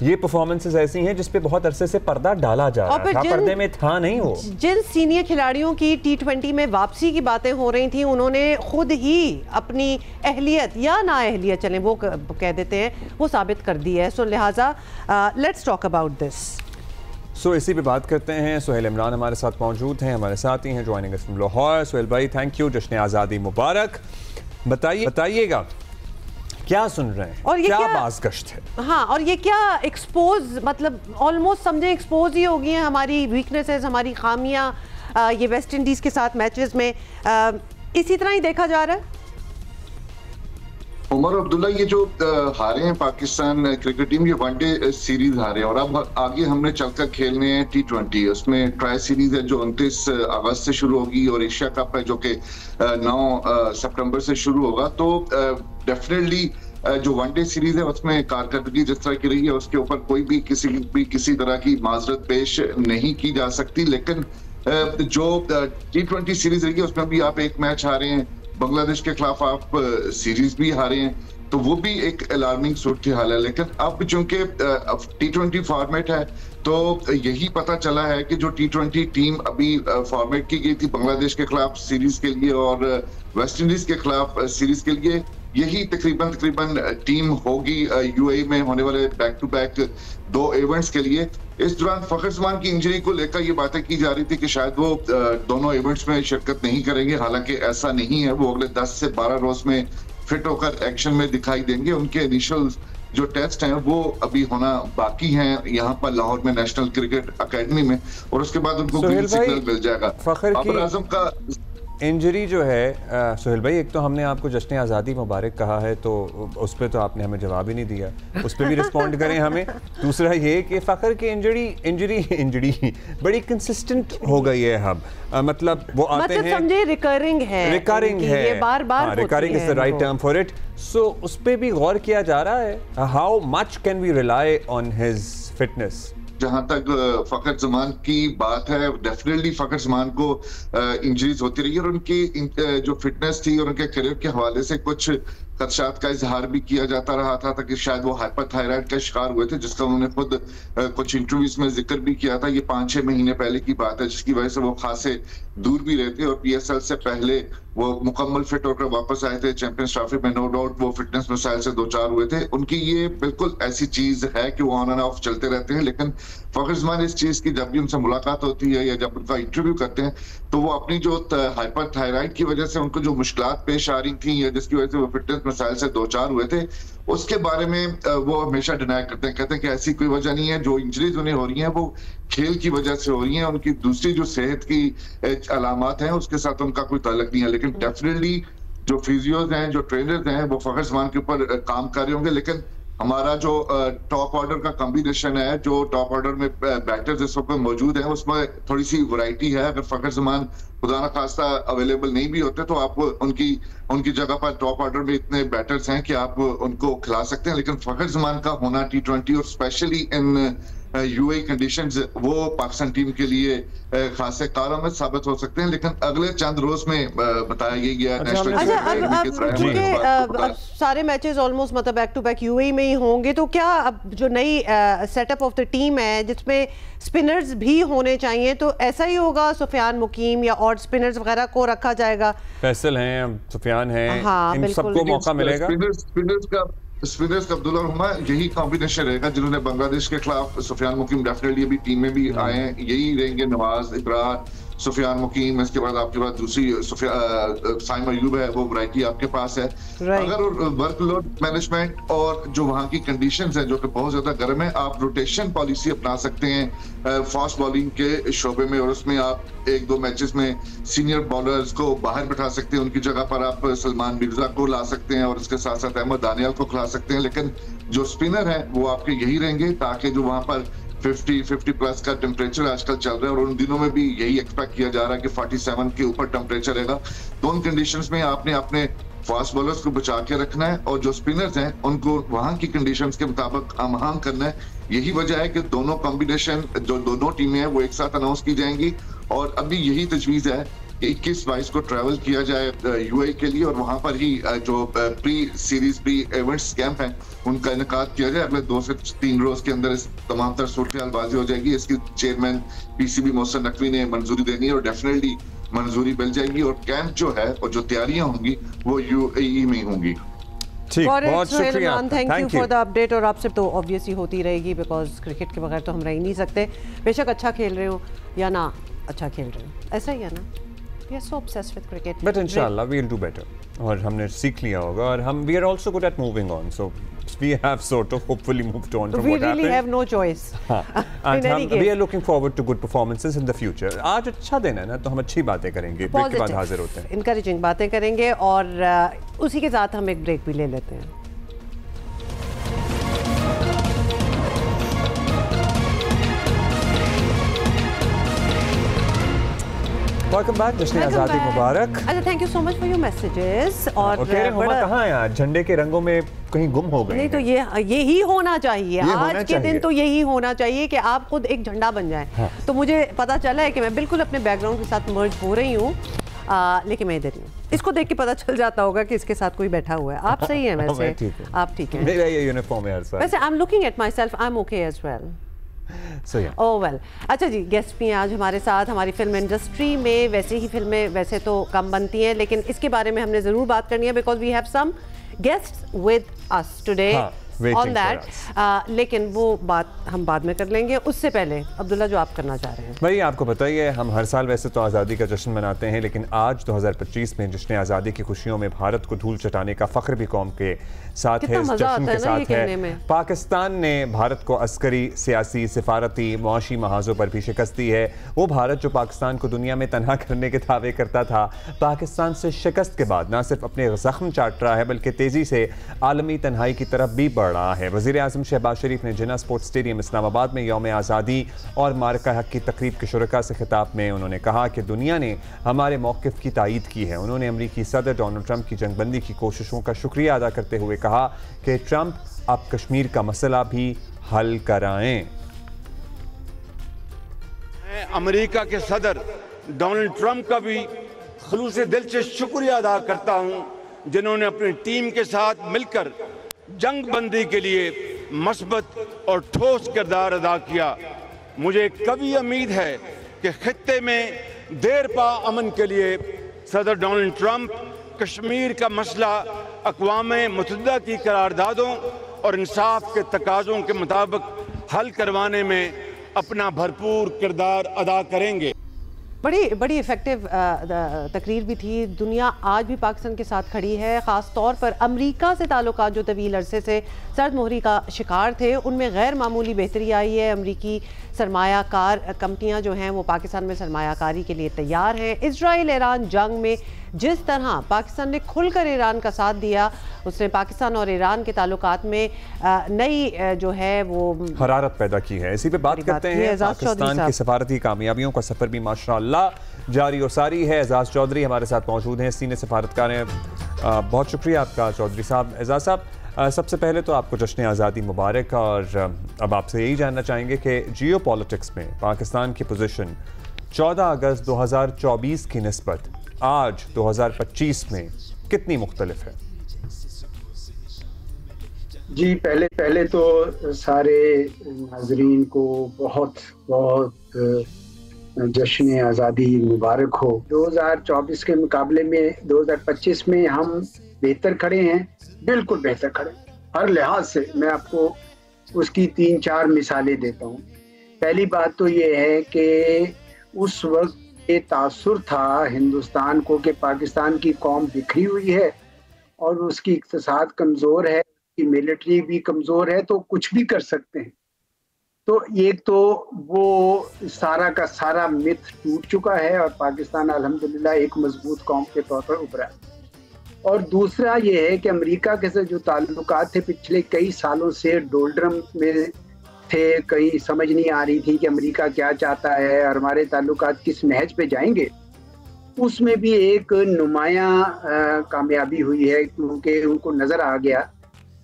ये परफॉर्मेंसेस ऐसी हैं जिस पे बहुत अरसे से पर्दा डाला जा रहा था, पर्दे में था नहीं वो। जिन सीनियर खिलाड़ियों की T20 में वापसी की बातें हो रही थी, उन्होंने खुद ही अपनी अहलियत या ना अहलियत, चलें वो कह देते हैं, वो साबित कर दी है। सो लिहाजा लेट्स टॉक अबाउट दिस। सो इसी पे बात करते हैं। सुहेल इमरान हमारे साथ मौजूद हैं, हमारे साथ ही हैं, joining us from Lahore. Suhel भाई थैंक यू, जश्न आज़ादी मुबारक। बताइएगा क्या सुन रहे हैं और ये क्या बाज़गश्त है? हाँ, और ये क्या एक्सपोज, मतलब ऑलमोस्ट समझे एक्सपोज ही हो गई हैं हमारी वीकनेसेस, हमारी खामियां ये वेस्ट इंडीज़ के साथ मैचेस में इसी तरह ही देखा जा रहा है। उमर अब्दुल्ला, ये जो हारे हैं पाकिस्तान क्रिकेट टीम, ये वनडे सीरीज हारे हैं और अब आगे हमने चलकर खेलने हैं T20। उसमें ट्राई सीरीज है जो 29 अगस्त से शुरू होगी और एशिया कप है जो कि 9 सितंबर से शुरू होगा। तो डेफिनेटली जो वनडे सीरीज है उसमें कारकर्दगी जिस तरह की रही है उसके ऊपर कोई भी किसी तरह की माजरत पेश नहीं की जा सकती। लेकिन जो T20 सीरीज रही है उसमें भी आप एक मैच हारे हैं, बांग्लादेश के खिलाफ आप सीरीज भी हारे हैं, तो वो भी एक अलार्मिंग सूरत हाल है। लेकिन अब चूंकि T20 फॉर्मेट है तो यही पता चला है कि जो T20 टीम अभी फॉर्मेट की गई थी बांग्लादेश के खिलाफ सीरीज के लिए और वेस्ट इंडीज के खिलाफ सीरीज के लिए, यही तकरीबन टीम होगी यूएई में होने वाले बैक टू बैक 2 इवेंट्स के लिए। इस दौरान फखर जमान की इंजरी को लेकर ये बातें की जा रही थी कि शायद वो दोनों इवेंट्स में शिरकत नहीं करेंगे, हालांकि ऐसा नहीं है। वो अगले 10 से 12 रोज में फिट होकर एक्शन में दिखाई देंगे। उनके इनिशियल जो टेस्ट हैं वो अभी होना बाकी हैं यहाँ पर लाहौर में नेशनल क्रिकेट अकेडमी में, और उसके बाद उनको ग्रीन सिग्नल मिल जाएगा। बाबर आजम का इंजरी जो है सुहेल भाई, एक तो हमने आपको जश्न आज़ादी मुबारक कहा है तो उस पर तो आपने हमें जवाब ही नहीं दिया, उस पर भी रिस्पॉन्ड करें हमें। दूसरा ये कि फ़खर की इंजरी बड़ी कंसिस्टेंट हो गई है अब, मतलब वो आते हैं, समझे रिकरिंग है, ये बार-बार recurring is the right term for it. So उस पर भी गौर किया जा रहा है, how much can we rely on his fitness. जहां तक फखर जमान की बात है, डेफिनेटली फखर जमान को इंजरीज होती रही है और उनकी जो फिटनेस थी और उनके करियर के हवाले से कुछ खदशात का इजहार भी किया जाता रहा था कि शायद वो हाइपरथायराइड का शिकार हुए थे, जिसका उन्होंने खुद कुछ इंटरव्यूज में जिक्र भी किया था। ये 5-6 महीने पहले की बात है, जिसकी वजह से वो खासे दूर भी रहते और PSL से पहले वो मुकम्मल फिट होकर वापस आए थे। चैंपियंस ट्रॉफी में नो डाउट वो फिटनेस मसाइल से 2-4 हुए थे। उनकी ये बिल्कुल ऐसी चीज है कि वो ऑन एंड ऑफ चलते रहते हैं, लेकिन फखर जमान इस चीज की जब भी उनसे मुलाकात होती है या जब उनका इंटरव्यू करते हैं तो वो अपनी जो हाइपरथायराइड की वजह से उनको जो मुश्किलात पेश आ रही थी या जिसकी वजह से वो फिटनेस मसाइल से 2-4 हुए थे, उसके बारे में वो हमेशा डिनाई करते हैं, कहते हैं कि ऐसी कोई वजह नहीं है। जो इंजरीज उन्हें हो रही हैं वो खेल की वजह से हो रही हैं, उनकी दूसरी जो सेहत की अलामात हैं उसके साथ उनका कोई ताल्लुक नहीं है। लेकिन डेफिनेटली जो फिजियोज हैं, जो ट्रेनर्स हैं, वो फखर जमान के ऊपर काम कर रहे होंगे। लेकिन हमारा जो टॉप ऑर्डर का कॉम्बिनेशन है, जो टॉप ऑर्डर में बैटर्स इस वक्त मौजूद हैं, उसमें थोड़ी सी वैरायटी है। अगर फखर जमान खुदा न खास्ता अवेलेबल नहीं भी होते तो आप उनकी जगह पर टॉप ऑर्डर में इतने बैटर्स हैं कि आप उनको खिला सकते हैं। लेकिन फखर जमान का होना T20 और स्पेशली इन यूएई कंडीशंस वो पाकिस्तान टीम के लिए खासे कारआमद साबित हो सकते हैं। लेकिन अगले चंद रोज में बताया गया नेशनल सारे मैचेस ऑलमोस्ट मतलब बैक टू बैक यूएई में ही होंगे, तो क्या अब जो नई सेटअप ऑफ द टीम है जिसमें स्पिनर्स भी होने चाहिए, तो ऐसा ही होगा? सुफियान मुकीम या और स्पिनर्स वगैरह को रखा जाएगा? फैसल हैं, सुफियान हैं, इन सबको मौका मिलेगा। स्पिनर्स का अब्दुल्ला और हुमा यही कॉम्बिनेशन रहेगा, जिन्होंने बांग्लादेश के खिलाफ सुफियान मुकीम डेफिनेटली अभी टीम में भी आए हैं, यही रहेंगे। नवाज, इकरार, सुफियान मुकीम, इसके बाद आपके पास दूसरी साइम अयूब है, वो वैरायटी आपके पास है। अगर वर्कलोड मैनेजमेंट और जो वहाँ की कंडीशंस है जो कि बहुत ज्यादा गर्म है, आप रोटेशन पॉलिसी अपना सकते हैं फास्ट बॉलिंग के शोबे में, और उसमें आप एक दो मैचेस में सीनियर बॉलर्स को बाहर बैठा सकते हैं, उनकी जगह पर आप सलमान मिर्जा को ला सकते हैं और उसके साथ साथ अहमद दानियाल को खिला सकते हैं। लेकिन जो स्पिनर है वो आपके यही रहेंगे, ताकि जो वहां पर 50 प्लस का टेम्परेचर आजकल चल रहा है, और उन दिनों में भी यही एक्सपेक्ट किया जा रहा है कि 47 के ऊपर टेम्परेचर रहेगा। तो उन कंडीशंस में आपने अपने फास्ट बॉलर्स को बचा के रखना है, और जो स्पिनर्स हैं उनको वहां की कंडीशंस के मुताबिक आमाहंग करना है। यही वजह है कि दोनों कॉम्बिनेशन, जो दोनों टीमें हैं वो एक साथ अनाउंस की जाएंगी, और अभी यही तजवीज है कि 21-22 को ट्रैवल किया जाए यूएई के लिए, और वहां पर ही जो pre series pre events camp है उनका इनेकाद किया जाए। अगले 2 से 3 रोज के अंदर इस तमाम तर सूरत-ए-हाल हो जाएगी। इसकी चेयरमैन पीसीबी मोहसिन नकवी ने मंजूरी देनी है, और डेफिनेटली मंजूरी मिल जाएगी, और कैंप जो है और जो तैयारियां होंगी वो यूएई में होंगी। ठीक, बहुत शुक्रिया, thank you for the update. और आपसे तो ऑब्वियसली होती रहेगी, बिकॉज क्रिकेट के बगैर तो हम रह ही नहीं सकते, बेशक अच्छा खेल रहे हो या ना अच्छा खेल रहे हो, ऐसा ही है ना। We are so obsessed with cricket. But inshallah we'll do better. और हमने सीख लिया होगा, और हम we are also good at moving on. So we have sort of hopefully moved on from what happened. We really have no choice. And we are looking forward to good performances in the future. आज अच्छा दिन है ना, तो हम अच्छी बातें करेंगे, ब्रेक के बाद हाजिर होते हैं। Encouraging बातें करेंगे, और उसी के साथ हम एक ब्रेक भी ले लेते हैं। वेलकम बैक, जश्न आज़ादी मुबारक। अच्छा, thank you so much for your messages. और कहाँ है आज, झंडे के रंगों में कहीं गुम हो गए? नहीं, तो यही होना चाहिए, आज के दिन तो यही होना चाहिए कि आप खुद एक झंडा बन जाए। हाँ। तो मुझे पता चला है कि मैं बिल्कुल अपने बैकग्राउंड के साथ मर्ज हो रही हूँ, लेकिन मैं इधर ही हूँ। इसको देख के पता चल जाता होगा कि इसके साथ कोई बैठा हुआ है। आप सही हैं वैसे, आप ठीक हैं। मेरा ये यूनिफॉर्म है हर साल। वैसे I am looking at myself, I am okay as well. Oh well. अच्छा जी, गेस्ट भी हैं आज हमारे साथ। हमारी फिल्म इंडस्ट्री में वैसे ही फिल्में वैसे तो कम बनती हैं, लेकिन इसके बारे में हमने ज़रूर बात करनी है, because we have some guests with us today on that. लेकिन वो बात हम बाद में कर लेंगे। उससे पहले अब्दुल्ला, जो आप करना चाह रहे हैं। भाई आपको पता ही है, हम हर साल वैसे तो आज़ादी का जश्न मनाते हैं, लेकिन आज 2025 में जश्न आज़ादी की खुशियों में भारत को धूल चटाने का फ़ख्र भी कौम के साथ है, इस जश्न के साथ है। पाकिस्तान ने भारत को अस्करी, सियासी, सिफारती, मुआशी महाजों पर भी शिकस्त दी है। वो भारत जो पाकिस्तान को दुनिया में तनहा करने के दावे करता था, पाकिस्तान से शिकस्त के बाद न सिर्फ अपने ज़ख्म चाट रहा है, बल्कि तेज़ी से आलमी तन्हाई की तरफ भी बढ़ रहा है। वज़ीर आज़म शहबाज शरीफ ने जिन्ना स्पोर्ट्स स्टेडियम इस्लामाबाद में यौम आज़ादी और मारका हक की तकरीब के शुरका से खिताब में उन्होंने कहा कि दुनिया ने हमारे मौक़िफ़ की तायीद की है। उन्होंने अमरीकी सदर डोनाल्ड ट्रंप की जंगबंदी की कोशिशों का शुक्रिया अदा करते हुए कहा कि ट्रंप अब कश्मीर का मसला भी हल कराएं। मैं अमेरिका के सदर डोनाल्ड ट्रंप का भी खुलूस दिल से शुक्रिया अदा करता हूं, जिन्होंने अपनी टीम के साथ मिलकर जंगबंदी के लिए मस्बत और ठोस किरदार अदा किया। मुझे कभी उम्मीद है कि खित्ते में देर पा अमन के लिए सदर डोनाल्ड ट्रंप कश्मीर का मसला अक़वाम मुत्तहिदा की करारदादों और इंसाफ के तकाज़ों के मुताबिक हल करवाने में अपना भरपूर किरदार अदा करेंगे। बड़ी इफ़ेक्टिव तकरीर भी थी। दुनिया आज भी पाकिस्तान के साथ खड़ी है, ख़ास तौर पर अमेरिका से ताल्लुकात जो तवील अरसे से सर्द मोहरी का शिकार थे, उनमें गैर मामूली बेहतरी आई है। अमरीकी सरमायाकार कंपनियां जो हैं वो पाकिस्तान में सरमायाकारी के लिए तैयार हैं। इजराइल ईरान जंग में जिस तरह पाकिस्तान ने खुलकर ईरान का साथ दिया, उसने पाकिस्तान और ईरान के ताल्लुकात में नई जो है वो हरारत पैदा की है। इसी पे बात करते हैं। पाकिस्तान की सफारती कामयाबियों का सफ़र भी माशाअल्लाह जारी और सारी है। एजाज चौधरी हमारे साथ मौजूद हैं, सीनियर सफारतकार हैं। बहुत शुक्रिया आपका चौधरी साहब। एजाज साहब, सबसे पहले तो आपको जश्न आज़ादी मुबारक, और अब आपसे यही जानना चाहेंगे कि जियो पॉलिटिक्स में पाकिस्तान की पोजीशन 14 अगस्त 2024 की निस्बत आज 2025 में कितनी मुख्तलिफ है? जी, पहले तो सारे नाजरीन को बहुत बहुत जश्न आज़ादी मुबारक हो। 2024 के मुकाबले में 2025 में हम बेहतर खड़े हैं, बिल्कुल बेहतर खड़े। हर लिहाज से। मैं आपको उसकी 3-4 मिसालें देता हूँ। पहली बात तो ये है कि उस वक्त ये तासुर था हिंदुस्तान को कि पाकिस्तान की कौम बिखरी हुई है और उसकी इक़्तिसाद कमज़ोर है, उसकी मिलिट्री भी कमज़ोर है, तो कुछ भी कर सकते हैं। तो एक तो वो सारा का सारा मिथ टूट चुका है और पाकिस्तान अल्हम्दुलिल्लाह एक मजबूत कौम के तौर पर उभरा है। और दूसरा ये है कि अमेरिका के साथ जो ताल्लुकात थे पिछले कई सालों से डोल्ड्रम में थे, कहीं समझ नहीं आ रही थी कि अमेरिका क्या चाहता है और हमारे ताल्लुकात किस नहज पे जाएंगे। उसमें भी एक नुमायां कामयाबी हुई है, क्योंकि उनको नज़र आ गया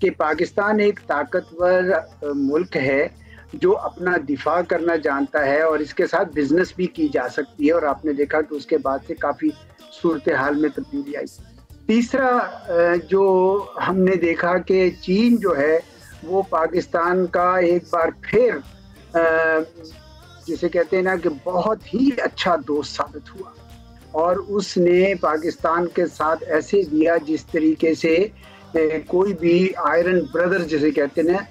कि पाकिस्तान एक ताकतवर मुल्क है जो अपना दिफा करना जानता है और इसके साथ बिजनेस भी की जा सकती है, और आपने देखा कि उसके बाद से काफ़ी सूरत हाल में तब्दीली आई। तीसरा जो हमने देखा कि चीन जो है वो पाकिस्तान का एक बार फिर जिसे कहते हैं ना कि बहुत ही अच्छा दोस्त साबित हुआ, और उसने पाकिस्तान के साथ ऐसे दिया जिस तरीके से कोई भी आयरन ब्रदर जिसे कहते हैं ना,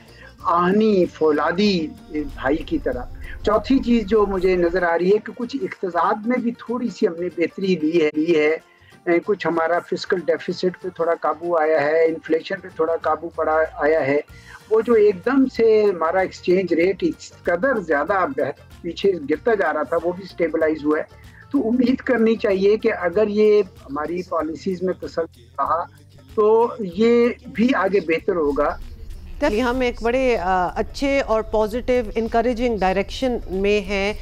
आहनी फौलादी भाई की तरह। चौथी चीज़ जो मुझे नज़र आ रही है कि कुछ इक़्तिसाद में भी थोड़ी सी हमने बेहतरी ली है। कुछ हमारा फिस्कल डेफिसिट पे थोड़ा काबू आया है, इन्फ्लेशन पे थोड़ा काबू आया है। वो जो एकदम से हमारा एक्सचेंज रेट इस कदर ज़्यादा पीछे गिरता जा रहा था, वो भी स्टेबलाइज हुआ है। तो उम्मीद करनी चाहिए कि अगर ये हमारी पॉलिसीज़ में तसल्सल रहा तो ये भी आगे बेहतर होगा। हम एक बड़े अच्छे और पॉजिटिव इनकरेजिंग डायरेक्शन में हैं।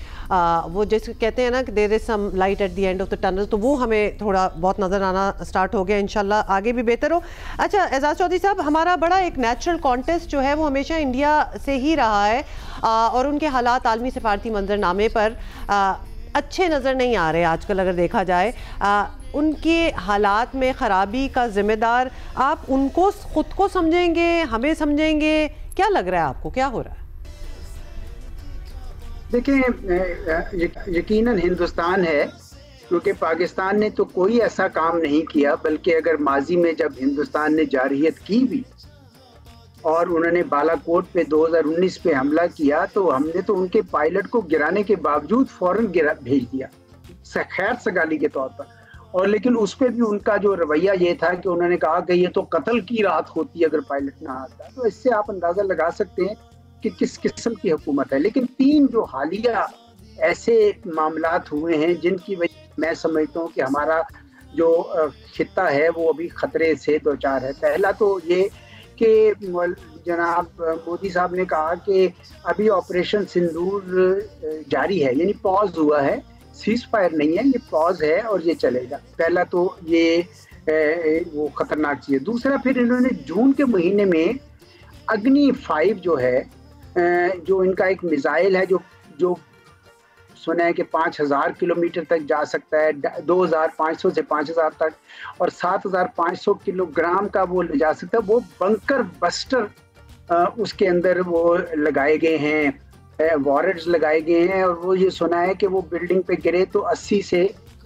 वो जैसे कहते हैं ना कि there is some light at the end of the tunnel, तो वो हमें थोड़ा बहुत नज़र आना स्टार्ट हो गया। इंशाल्लाह आगे भी बेहतर हो। अच्छा एजाज चौधरी साहब, हमारा बड़ा एक नेचुरल कॉन्टेस्ट जो है वो हमेशा इंडिया से ही रहा है, और उनके हालात आलमी सफारती मंजरनामे पर अच्छे नज़र नहीं आ रहे आजकल। अगर देखा जाए उनके हालात में ख़राबी का ज़िम्मेदार आप उनको खुद को समझेंगे, हमें समझेंगे? क्या लग रहा है आपको, क्या हो रहा है? देखिए, यकीनन हिंदुस्तान है, क्योंकि पाकिस्तान ने तो कोई ऐसा काम नहीं किया, बल्कि अगर माजी में जब हिंदुस्तान ने जारहियत की भी और उन्होंने बालाकोट पे 2019 पे हमला किया, तो हमने तो उनके पायलट को गिराने के बावजूद फौरन भेज दिया खैर सगाली के तौर पर। और लेकिन उस पर भी उनका जो रवैया ये था कि उन्होंने कहा कि ये तो कत्ल की रात होती अगर पायलट ना आता। तो इससे आप अंदाज़ा लगा सकते हैं कि किस किस्म की हुकूमत है। लेकिन 3 जो हालिया ऐसे मामलात हुए हैं जिनकी वजह मैं समझता हूँ कि हमारा जो खित्ता है वो अभी खतरे से दो चार है। पहला तो ये कि जनाब मोदी साहब ने कहा कि अभी ऑपरेशन सिंदूर जारी है, यानी पॉज हुआ है, सीज फायर नहीं है, ये पॉज है और ये चलेगा। पहला तो ये वो खतरनाक चीज़ है। दूसरा, फिर इन्होंने जून के महीने में अग्नि 5 जो है, जो इनका एक मिसाइल है जो सुना है कि 5000 किलोमीटर तक जा सकता है, 2500 से 5000 तक, और 7500 किलोग्राम का वो ले जा सकता है। वो बंकर बस्टर उसके अंदर वो लगाए गए हैं, वॉरेट्स लगाए गए हैं, और वो ये सुना है कि वो बिल्डिंग पे गिरे तो 80 से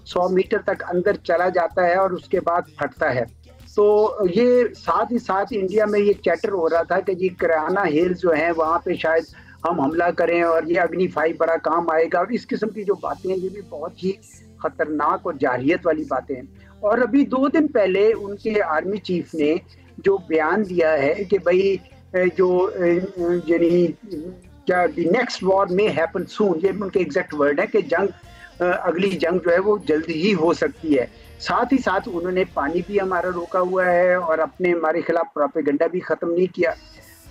100 मीटर तक अंदर चला जाता है और उसके बाद फटता है। तो ये साथ ही साथ इंडिया में ये चैटर हो रहा था कि जी कराना हिल्स जो हैं वहाँ पे शायद हम हमला करें और ये अग्नि 5 बड़ा काम आएगा, और इस किस्म की जो बातें हैं ये भी बहुत ही खतरनाक और जारहियत वाली बातें हैं। और अभी 2 दिन पहले उनके आर्मी चीफ ने जो बयान दिया है कि भाई जो यानी क्या द नेक्स्ट वॉर में हैपन सून, ये उनके एग्जैक्ट वर्ड है कि अगली जंग जो है वो जल्दी ही हो सकती है। साथ ही साथ उन्होंने पानी भी हमारा रोका हुआ है और अपने हमारे खिलाफ प्रोपेगेंडा भी ख़त्म नहीं किया।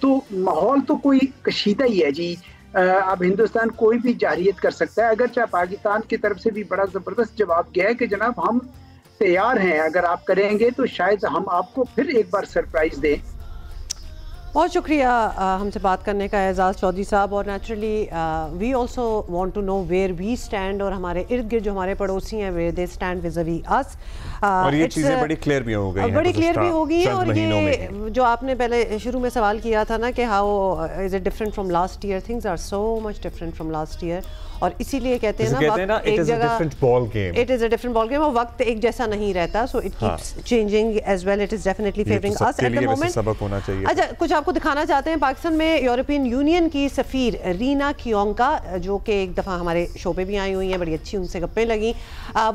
तो माहौल तो कोई कशीदा ही है जी। अब हिंदुस्तान कोई भी जारहियत कर सकता है, अगर चाहे पाकिस्तान की तरफ से भी बड़ा ज़बरदस्त जवाब गया है कि जनाब हम तैयार हैं, अगर आप करेंगे तो शायद हम आपको फिर एक बार सरप्राइज दें। बहुत शुक्रिया हमसे बात करने का एजाज़ चौधरी साहब। और naturally we also want to know where we stand, और हमारे इर्द गिर्द जो हमारे पड़ोसी हैं वेयर दे स्टैंड विज़-अ-वी अस। और ये चीज़ें बड़ी क्लियर भी हो गई हैं, बड़ी क्लियर भी हो गई है। और ये जो आपने पहले शुरू में सवाल किया था ना कि how is it different from last year, things are so much different from last year. और इसीलिए कहते हैं ना it is a different ball game, it is a different ball game, और वक्त एक जैसा नहीं रहता, so it keeps changing as well. It is definitely favouring us at the moment. सबक होना चाहिए। अच्छा, कुछ आपको दिखाना चाहते हैं। पाकिस्तान में यूरोपियन यूनियन की सफ़ीर रीना कियोंका, जो कि एक दफ़ा हमारे शो पे भी आई हुई हैं, बड़ी अच्छी उनसे गप्पें लगी।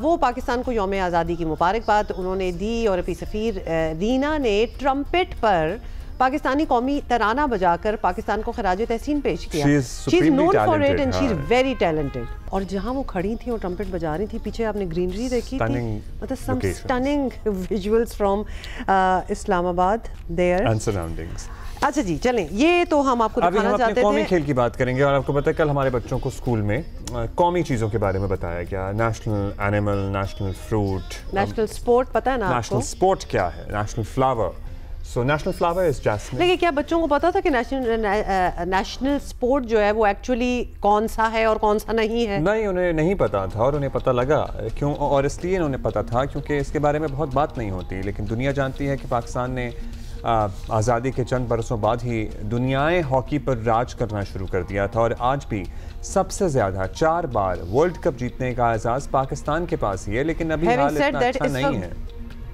वो पाकिस्तान को यौम आज़ादी की मुबारकबाद उन्होंने दी। यूरोपीय सफ़ीर रीना ने ट्रम्पेट पर पाकिस्तानी कौमी तराना बजाकर पाकिस्तान को खराज तहसीन पेश किया। She is known for it and she is very talented. और जहां वो खड़ी थी और ट्रम्पेट बजा रही थी, पीछे आपने ग्रीनरी देखी थी, मतलब some stunning visuals from Islamabad there and surroundings. अच्छा जी, चलें, ये तो हम आपको दिखाना चाहते थे। कौमी खेल की बात करेंगे। और आपको पता है कल हमारे बच्चों को स्कूल में कौमी चीज़ों के बारे में बताया गया। National animal, national fruit, national sport, पता है ना आपको? नेशनल स्पोर्ट क्या है? National flower. So national flower is jasmine. लेकिन क्या बच्चों को पता था कि नेशनल स्पोर्ट जो है वो एक्चुअली कौन सा है और कौन सा नहीं है? नहीं, उन्हें नहीं पता था, और उन्हें पता लगा क्यों, और इसलिए उन्हें पता था क्योंकि इसके बारे में बहुत बात नहीं होती। लेकिन दुनिया जानती है कि पाकिस्तान ने आज़ादी के चंद बरसों बाद ही दुनियाएं हॉकी पर राज करना शुरू कर दिया था। और आज भी सबसे ज़्यादा 4 बार वर्ल्ड कप जीतने का एजाज़ पाकिस्तान के पास ही है। लेकिन अभी हाल इतना अच्छा नहीं है।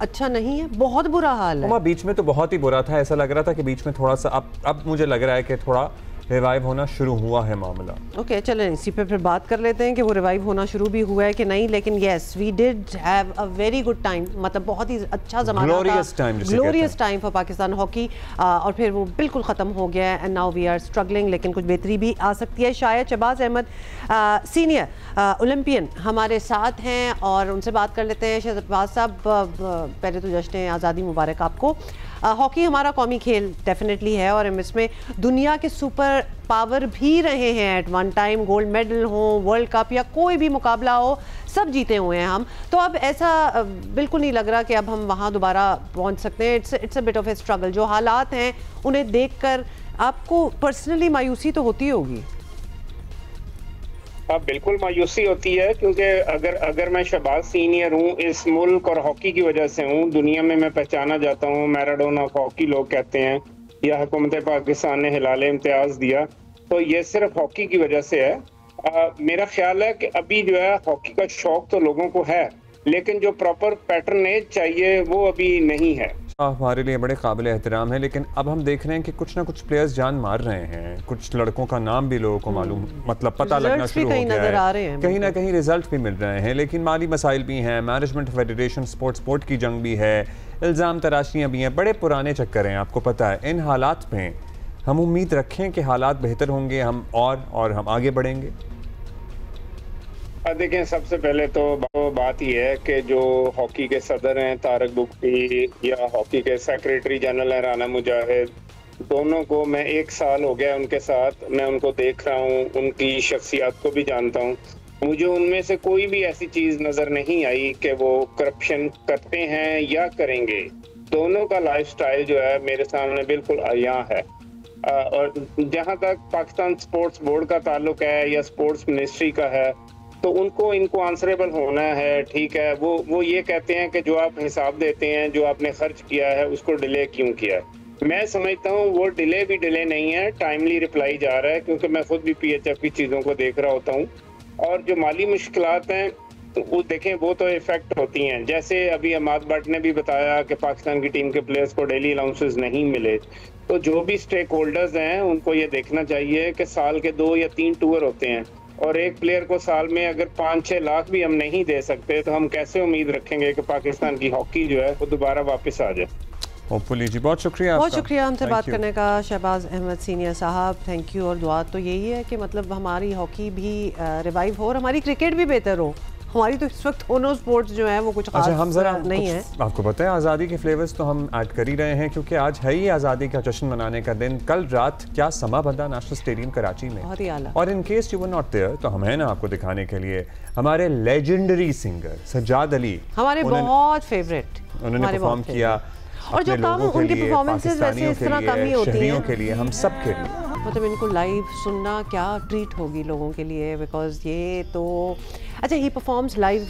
अच्छा नहीं है, बहुत बुरा हाल है। बीच में तो बहुत ही बुरा था। ऐसा लग रहा था कि बीच में थोड़ा सा अब मुझे लग रहा है कि थोड़ा रिवाइव होना शुरू हुआ है मामला। ओके, चलें इसी पे फिर बात कर लेते हैं कि वो रिवाइव होना शुरू भी हुआ है कि नहीं। लेकिन yes, we did have a very good time, मतलब बहुत ही अच्छा ज़माना था, glorious time for Pakistan hockey. और फिर वो बिल्कुल ख़त्म हो गया है and now we are struggling. लेकिन कुछ बेहतरी भी आ सकती है शायद। शहबाज अहमद सीनियर ओलंपियन हमारे साथ हैं और उनसे बात कर लेते हैं। शहबाज साहब, पहले तो जश्न आज़ादी मुबारक आपको। हॉकी हमारा कौमी खेल डेफिनेटली है और हम इसमें दुनिया के सुपर पावर भी रहे हैं at one time. Gold medal हो, वर्ल्ड कप या कोई भी मुकाबला हो, सब जीते हुए हैं हम। तो अब ऐसा बिल्कुल नहीं लग रहा कि अब हम वहाँ दोबारा पहुँच सकते हैं। It's a bit of A struggle. जो हालात हैं उन्हें देखकर आपको पर्सनली मायूसी तो होती होगी। हाँ, बिल्कुल मायूसी होती है, क्योंकि अगर मैं शहबाज सीनियर हूँ, इस मुल्क और हॉकी की वजह से हूँ, दुनिया में मैं पहचाना जाता हूँ, मैराडोना ऑफ हॉकी लोग कहते हैं, या हुकूमत पाकिस्तान ने हिलाल इम्तियाज दिया, तो ये सिर्फ हॉकी की वजह से है। मेरा ख्याल है कि अभी जो है हॉकी का शौक तो लोगों को है, लेकिन जो प्रॉपर पैटर्नेज चाहिए वो अभी नहीं है। हमारे लिए बड़े काबिल एहतराम है, लेकिन अब हम देख रहे हैं कि कुछ ना कुछ प्लेयर्स जान मार रहे हैं। कुछ लड़कों का नाम भी लोगों को मालूम, मतलब पता लगना शुरू हो गया है। कहीं ना कहीं रिजल्ट भी मिल रहे हैं, लेकिन माली मसाइल भी हैं, मैनेजमेंट फेडरेशन स्पोर्ट की जंग भी है, इल्ज़ाम तराशियाँ भी हैं, बड़े पुराने चक्कर हैं। आपको पता है इन हालात में हम उम्मीद रखें कि हालात बेहतर होंगे, हम और हम आगे बढ़ेंगे। देखें, सबसे पहले तो बात यह है कि जो हॉकी के सदर हैं तारक बुगटी या हॉकी के सेक्रेटरी जनरल हैं राना मुजाहिद, दोनों को मैं 1 साल हो गया उनके साथ, मैं उनको देख रहा हूँ, उनकी शख्सियत को भी जानता हूँ। मुझे उनमें से कोई भी ऐसी चीज़ नज़र नहीं आई कि वो करप्शन करते हैं या करेंगे। दोनों का लाइफस्टाइल जो है मेरे सामने बिल्कुल अयां है। और जहाँ तक पाकिस्तान स्पोर्ट्स बोर्ड का ताल्लुक है या स्पोर्ट्स मिनिस्ट्री का है, तो उनको इनको आंसरेबल होना है। ठीक है, वो ये कहते हैं कि जो आप हिसाब देते हैं, जो आपने खर्च किया है, उसको डिले क्यों किया है। मैं समझता हूँ वो डिले भी डिले नहीं है, टाइमली रिप्लाई जा रहा है, क्योंकि मैं खुद भी PHF की चीज़ों को देख रहा होता हूँ। और जो माली मुश्किलात हैं तो वो देखें, वो तो इफेक्ट होती हैं। जैसे अभी अमाद भट्ट ने भी बताया कि पाकिस्तान की टीम के प्लेयर्स को डेली अलाउंसेस नहीं मिले, तो जो भी स्टेक होल्डर्स हैं उनको ये देखना चाहिए कि साल के 2 या 3 टूर होते हैं, और एक प्लेयर को साल में अगर 5-6 लाख भी हम नहीं दे सकते, तो हम कैसे उम्मीद रखेंगे कि पाकिस्तान की हॉकी जो है वो दोबारा वापस आ जाए। होपफुली जी, बहुत शुक्रिया हमसे बात करने का शहबाज अहमद सीनियर साहब, थैंक यू। और दुआ तो यही है कि मतलब हमारी हॉकी भी रिवाइव हो और हमारी क्रिकेट भी बेहतर हो। हमारी तो इस वक्त दोनों स्पोर्ट्स जो हैं वो कुछ खास हम जरा नहीं है। आपको पता है आज़ादी के फ्लेवर्स तो हम ऐड कर ही रहे हैं, क्योंकि आज है ही आज़ादी का जश्न मनाने का दिन। कल रात क्या समा बंधा नेशनल स्टेडियम कराची में, बहुत ही आला। और in case you were not there, तो हम है ना आपको दिखाने के लिए हमारे लेजेंडरी सिंगर सज्जाद अली, हमारे बहुत फेवरेट, उन्होंने परफॉर्म किया। और जो कम उनकी परफॉर्मेंसेस वैसे इस तरह कम ही होती हैं के लिए, हम सब के लिए। मतलब इनको लाइव सुनना क्या ट्रीट होगी लोगों के लिए, बिकॉज ये तो अच्छा ही परफॉर्म्स लाइव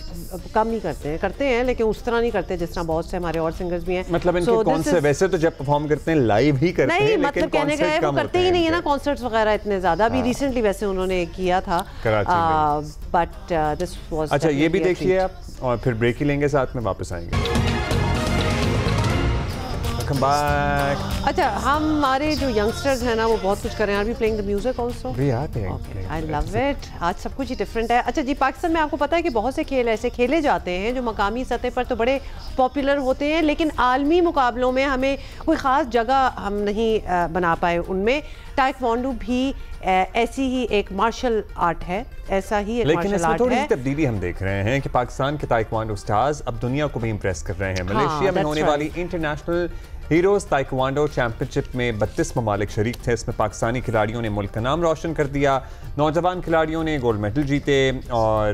कम ही करते हैं लेकिन उस तरह नहीं करते जिस तरह बहुत से हमारे और सिंगर्स भी हैं। मतलब इनके कॉन्सर्ट वैसे तो जब परफॉर्म करते हैं लाइव ही करते हैं, नहीं मतलब कहने का है वो करते ही नहीं है ना कॉन्सर्ट्स वगैरह इतने ज़्यादा। अभी रिसेंटली वैसे उन्होंने किया था बट दिस वाज। अच्छा ये भी देखिए आप और फिर ब्रेक ही लेंगे, साथ में वापस आएंगे। अच्छा हमारे जो यंगस्टर्स हैं ना वो बहुत कुछ कर रहे हैं। Are we playing the music also? We are playing. I love it. आज सब कुछ ही डिफरेंट है। अच्छा जी, पाकिस्तान में आपको पता है कि बहुत से खेल ऐसे खेले जाते हैं जो मकामी सतह पर तो बड़े पॉपुलर होते हैं लेकिन आलमी मुकाबलों में हमें कोई ख़ास जगह हम नहीं बना पाए उनमें। ताइक्वांडो भी ऐसी ही एक मार्शल आर्ट है, ऐसा ही एक मार्शल आर्ट है। थोड़ी तब्दीली हम देख रहे हैं कि पाकिस्तान के ताइक्वांडो स्टार्स अब दुनिया को भी इम्प्रेस कर रहे हैं। मलेशिया में होने वाली इंटरनेशनल हीरोज ताइक्वांडो चैंपियनशिप में 32 ममालिक शरीक थे। इसमें पाकिस्तानी खिलाड़ियों ने मुल्क का नाम रोशन कर दिया। नौजवान खिलाड़ियों ने गोल्ड मेडल जीते और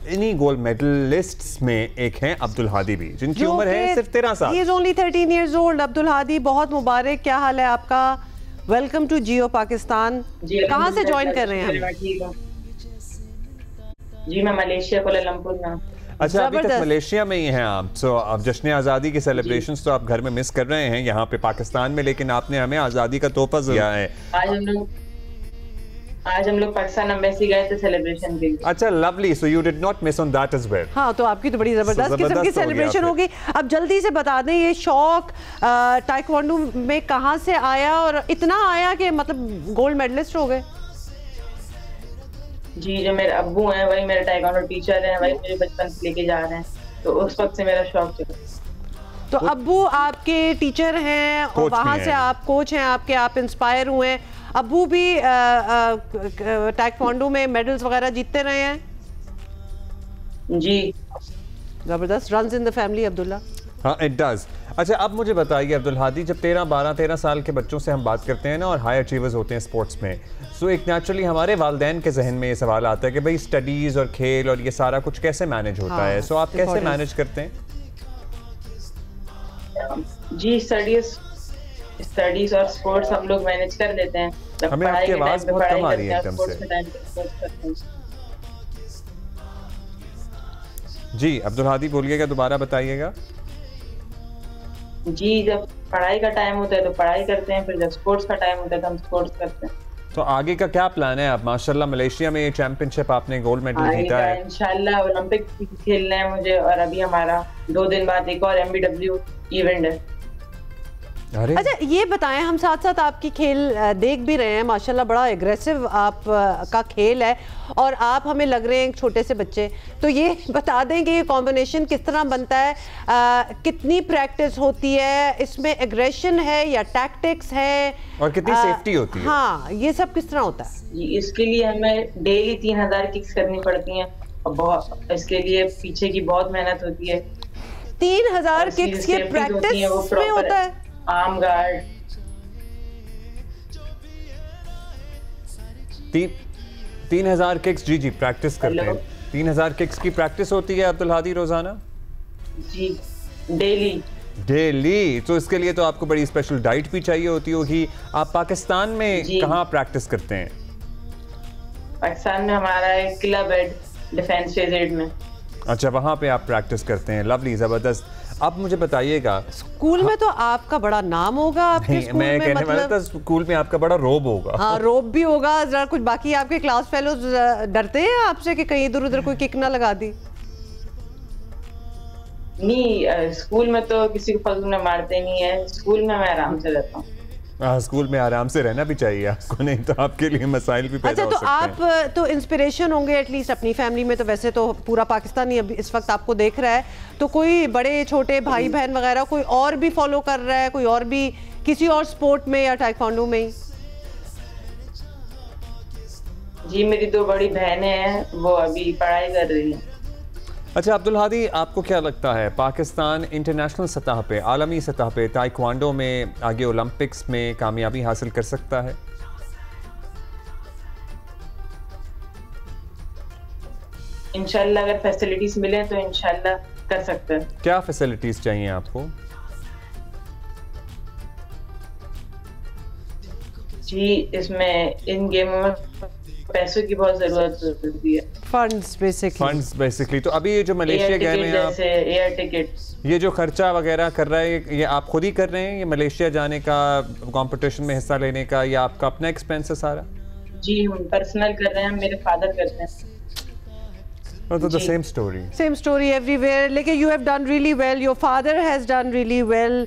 इन्हीं गोल्ड मेडलिस्ट्स में एक हैं अब्दुल हादी भी, जिनकी उम्र है सिर्फ 13 साल। He is only 13 years old. Abdul Hadi, बहुत मुबारक। क्या हाल है आपका? वेलकम टू जियो पाकिस्तान। कहाँ से ज्वाइन कर रहे हैं? जी मैं मलेशिया कोलालमपुर में। अच्छा अभी तक मलेशिया में ही हैं आप। सो अब जश्न आज़ादी की सेलिब्रेशंस तो आप घर में मिस कर रहे हैं यहाँ पे पाकिस्तान में, लेकिन आपने हमें आज़ादी का तोहफा दिया है। आज हम लोग पाकिस्तान एम्बेसी गए थे सेलिब्रेशन के लिए। अच्छा lovely, so you did not miss on that as well. हाँ तो आपकी तो बड़ी जबरदस्त किस्म की सेलिब्रेशन होगी। अब जल्दी से बता दें ये शौक ताइक्वांडो में कहाँ से आया और इतना आया कि मतलब गोल्ड मेडलिस्ट हो गए? जी जो मेरे अब्बू हैं वही मेरे ताइक्वांडो टीचर हैं, वही मुझे बचपन से लेके जा रहे हैं, तो उस वक्त से मेरा शौक चला। तो अब्बू आपके टीचर हैं और वहाँ से आप कोच हैं आपके, आप इंस्पायर हुए हैं। अब्बू भी ताइक्वांडो में मेडल्स वगैरह जीतते रहे हैं? जी जबरदस्त। Runs in the family Abdullah. हाँ इट डज। अच्छा अब मुझे बताइए अब्दुल हादी, जब 13 साल के बच्चों से हम बात करते हैं ना और हाई अचीवर्स होते हैं स्पोर्ट्स में, सो एक नेचुरली हमारे वालिदैन के जहन में ये सवाल आता है कि भाई स्टडीज़ और खेल और ये सारा कुछ कैसे मैनेज होता है। सो आप कैसे मैनेज करते हैं? जी स्टडीज और स्पोर्ट्स हम लोग मैनेज कर देते हैं। हमें आपकी आवाज़ बहुत कम आ रही है एकदम से। जी अब्दुल हादी बोलिएगा, दोबारा बताइएगा। जी जब पढ़ाई का टाइम होता है तो पढ़ाई करते हैं, फिर जब स्पोर्ट्स का टाइम होता है तो हम स्पोर्ट्स करते हैं। तो आगे का क्या प्लान है? आप माशाल्लाह मलेशिया में चैंपियनशिप आपने गोल्ड मेडल जीता है। इंशाल्लाह ओलंपिक खेलना है मुझे, और अभी हमारा 2 दिन बाद एक और MBW इवेंट है। अच्छा ये बताएं, हम साथ साथ आपकी खेल देख भी रहे हैं, माशाल्लाह बड़ा एग्रेसिव आप का खेल है और आप हमें लग रहे हैं एक छोटे से बच्चे। तो ये बता दें कि ये कॉम्बिनेशन किस तरह बनता है, कितनी प्रैक्टिस होती है, इसमें एग्रेशन है या टैक्टिक्स है और कितनी सेफ्टी होती है? हाँ ये सब किस तरह होता है? इसके लिए हमें डेली 3000 किक्स करनी पड़ती हैं और बहुत इसके लिए पीछे की बहुत मेहनत होती है। 3000 किक्स की प्रैक्टिस में होता है? Arm guard 3000 kicks. जी प्रैक्टिस करते हैं। 3000 किक्स की प्रैक्टिस होती है अब्दुल हादी रोजाना? जी डेली। तो इसके लिए तो आपको बड़ी स्पेशल डाइट भी चाहिए होती होगी। आप पाकिस्तान में कहाँ प्रैक्टिस करते हैं? पाकिस्तान में हमारा एक क्लब है डिफेंस फेज में। अच्छा वहाँ पे आप प्रैक्टिस करते हैं। लवली, जबरदस्त। अब मुझे बताइएगा, स्कूल में तो आपका बड़ा नाम होगा आपके स्कूल मैं में, कहने वाला था स्कूल में आपका बड़ा रोब होगा। हाँ रोब भी होगा जरा कुछ। बाकी आपके क्लास फेलोज डरते हैं आपसे कि कहीं इधर उधर कोई किक ना लगा दी? नहीं स्कूल में तो किसी को फालतू में मारते नहीं है, स्कूल में मैं आराम से रहता हूँ। स्कूल में आराम से रहना भी चाहिए आपको, नहीं तो आपके लिए मसाइल भी पैदा हो सकते हैं। अच्छा तो आप तो इंस्पिरेशन होंगे एटलीस्ट अपनी फैमिली में, तो वैसे तो पूरा पाकिस्तान ही अभी इस वक्त आपको देख रहा है, तो कोई बड़े छोटे भाई बहन वगैरह कोई और भी फॉलो कर रहा है, कोई और भी किसी और स्पोर्ट में या ताइक्वांडो में ही? जी मेरी 2 बड़ी बहनें हैं, वो अभी पढ़ाई कर रही हैं। अच्छा अब्दुल हादी, आपको क्या लगता है पाकिस्तान इंटरनेशनल सतह पे, आलमी सतह पे ताइक्वांडो में आगे ओलंपिक्स में कामयाबी हासिल कर सकता है? इंशाल्लाह अगर फैसिलिटीज मिले तो इंशाल्लाह कर सकते हैं। क्या फैसिलिटीज चाहिए आपको? जी, इसमें इन गेमों में पैसों की बहुत जरूरत होती है। Funds basically. तो अभी ये जो मलेशिया गए हैं आप, एयर टिकट, ये जो खर्चा वगैरह कर रहा है, ये आप खुद ही कर रहे हैं, ये मलेशिया जाने का, कंपटीशन में हिस्सा लेने का, या आपका अपना एक्सपेंस है सारा? जी, हम पर्सनल कर रहे हैं, मेरे फादर करते हैं। तो the same story everywhere. लेकिन you have done really well. Your father has done really well.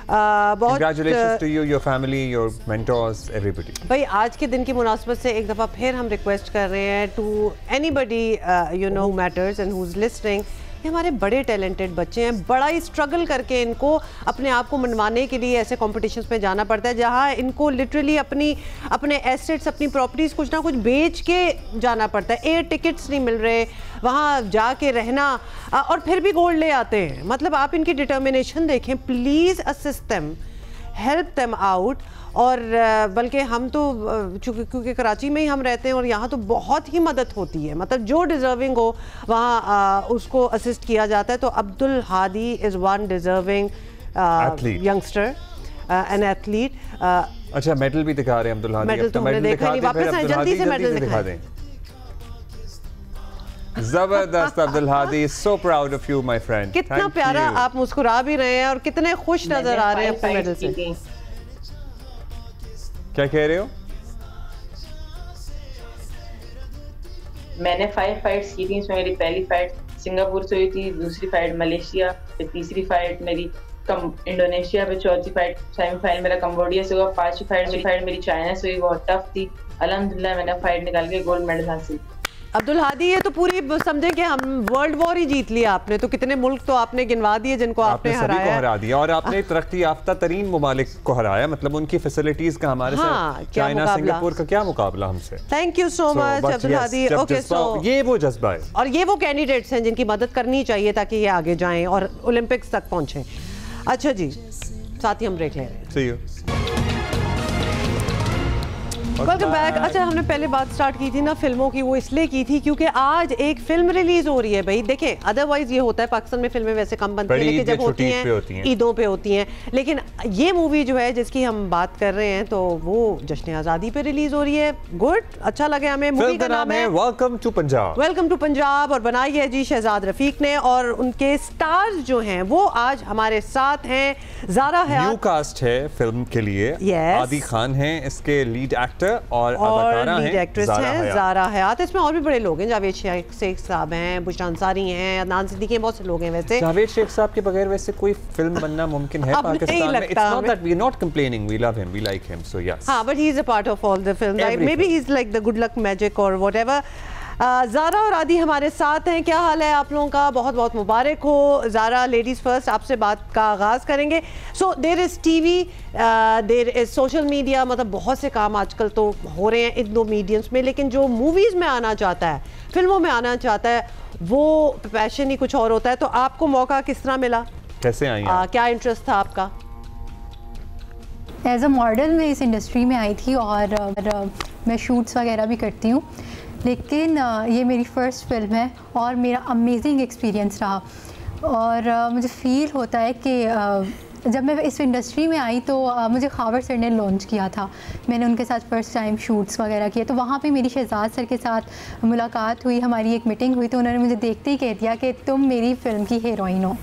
Congratulations to you, your family, your mentors, everybody. भाई आज के दिन की मुनासबत से एक दफ़ा फिर हम रिक्वेस्ट कर रहे हैं to anybody you know who matters and who's listening. ये हमारे बड़े टैलेंटेड बच्चे हैं, बड़ा ही स्ट्रगल करके इनको अपने आप को मनवाने के लिए ऐसे कॉम्पिटिशन्स में जाना पड़ता है जहाँ इनको लिटरली अपने एसेट्स, अपनी प्रॉपर्टीज़ कुछ ना कुछ बेच के जाना पड़ता है। एयर टिकट्स नहीं मिल रहे, वहाँ जाके रहना, और फिर भी गोल्ड ले आते हैं। मतलब आप इनकी डिटर्मिनेशन देखें। Please assist them, help them out. और बल्कि हम तो क्योंकि कराची में ही हम रहते हैं और यहाँ तो बहुत ही मदद होती है, मतलब जो डिज़र्विंग हो वहाँ उसको असिस्ट किया जाता है। तो Abdul Hadi is one deserving youngster, an athlete. अच्छा, मेडल भी दिखा रहे हैं अब्दुल हादी। मेडल तो हमने देखा नहीं, वापस आए, जल्दी से मेडल दिखा दें। जबरदस्त Abdul Hadi, so proud of you my friend. कितना प्यारा आप मुस्कुरा भी रहे हैं और कितने खुश नजर आ रहे हैं अपने मेडल से। क्या कह रहे हो? मैंने 5 फाइट्स की थी, इसमें मेरी पहली फाइट सिंगापुर से हुई थी, दूसरी फाइट मलेशिया, फिर तीसरी फाइट मेरी इंडोनेशिया पे, चौथी फाइट सेमीफाइनल मेरा कंबोडिया से हुआ, पांचवी फाइट मेरी चाइना से हुई, बहुत टफ थी। अल्हम्दुलिल्लाह मैंने फाइट निकाल के गोल्ड मेडल हासिल। अब्दुल हादी, ये तो पूरी समझे कि हम वर्ल्ड वॉर ही जीत लिया आपने। तो कितने मुल्क तो आपने गिनवा दिए जिनको आपने हरा दिया, और आपने तरक्की याफ्ता तरीन ममालिक को हराया। मतलब उनकी फैसिलिटीज का हमारे साथ चाइना, सिंगापुर का क्या मुकाबला हमसे। Thank you so much Abdul Hadi. Okay, so ये वो जज्बा है और ये वो कैंडिडेट्स हैं जिनकी मदद करनी चाहिए ताकि ये आगे जाएं और ओलंपिक्स तक पहुंचे। अच्छा जी, साथ ही हम ब्रेक ले रहे हैं। See you. Welcome back. अच्छा, हमने पहले बात स्टार्ट की थी ना फिल्मों की, वो इसलिए की थी क्योंकि आज एक फिल्म रिलीज हो रही है। भाई देखें, अदरवाइज ये होता है पाकिस्तान में फिल्में वैसे कम बनती हैं, लेकिन जब होती हैं ईदों पे होती हैं। लेकिन ये मूवी जो है जिसकी हम बात कर रहे हैं तो वो जश्न आज़ादी पे रिलीज हो रही है। गुड, अच्छा लगे हमें। मूवी का नाम है welcome to Punjab. Welcome to Punjab और बनाई है जी शहजाद रफीक ने, और उनके स्टार्स जो हैं वो आज हमारे साथ हैं। ज़ारा हयात, न्यू कास्ट है फिल्म के लिए। आदि खान हैं इसके लीड एक्टर और लीड एक्ट्रेस हैं ज़ारा हयात। इसमें और भी बड़े लोग हैं, जावेद शेख साहब हैं, बुशरा अंसारी हैं, अदनान सिद्दीकी हैं, बहुत से लोग हैं। वैसे जावेद शेख साहब के बगैर वैसे कोई फिल्म बनना मुमकिन है पाकिस्तान में? It's not that we are not complaining, we love him, we like him, so yes. हाँ, but he is a part of all the films. Maybe he's like the good luck magic or whatever. Zaara और आदि हमारे साथ हैं। क्या हाल है आप लोगों का? बहुत बहुत मुबारक हो। ज़ारा, लेडीज़ फर्स्ट, आपसे बात का आगाज़ करेंगे। So there is TV, there is social media, मतलब बहुत से काम आजकल तो हो रहे हैं इन दो मीडियम्स में, लेकिन जो मूवीज़ में आना चाहता है, फिल्मों में आना चाहता है, वो पैशन ही कुछ और होता है। तो आपको मौका किस तरह मिला, कैसे आई? क्या इंटरेस्ट था आपका? एज अ मॉडल मैं इस इंडस्ट्री में आई थी और मैं शूट्स वगैरह भी करती हूँ, लेकिन ये मेरी फ़र्स्ट फिल्म है और मेरा अमेजिंग एक्सपीरियंस रहा। और मुझे फ़ील होता है कि जब मैं इस इंडस्ट्री में आई तो मुझे खावर सर ने लॉन्च किया था, मैंने उनके साथ फ़र्स्ट टाइम शूट्स वगैरह किए। तो वहाँ पे मेरी शहजाद सर के साथ मुलाकात हुई, हमारी एक मीटिंग हुई, तो उन्होंने मुझे देखते ही कह दिया कि तुम मेरी फ़िल्म की हीरोइन हो।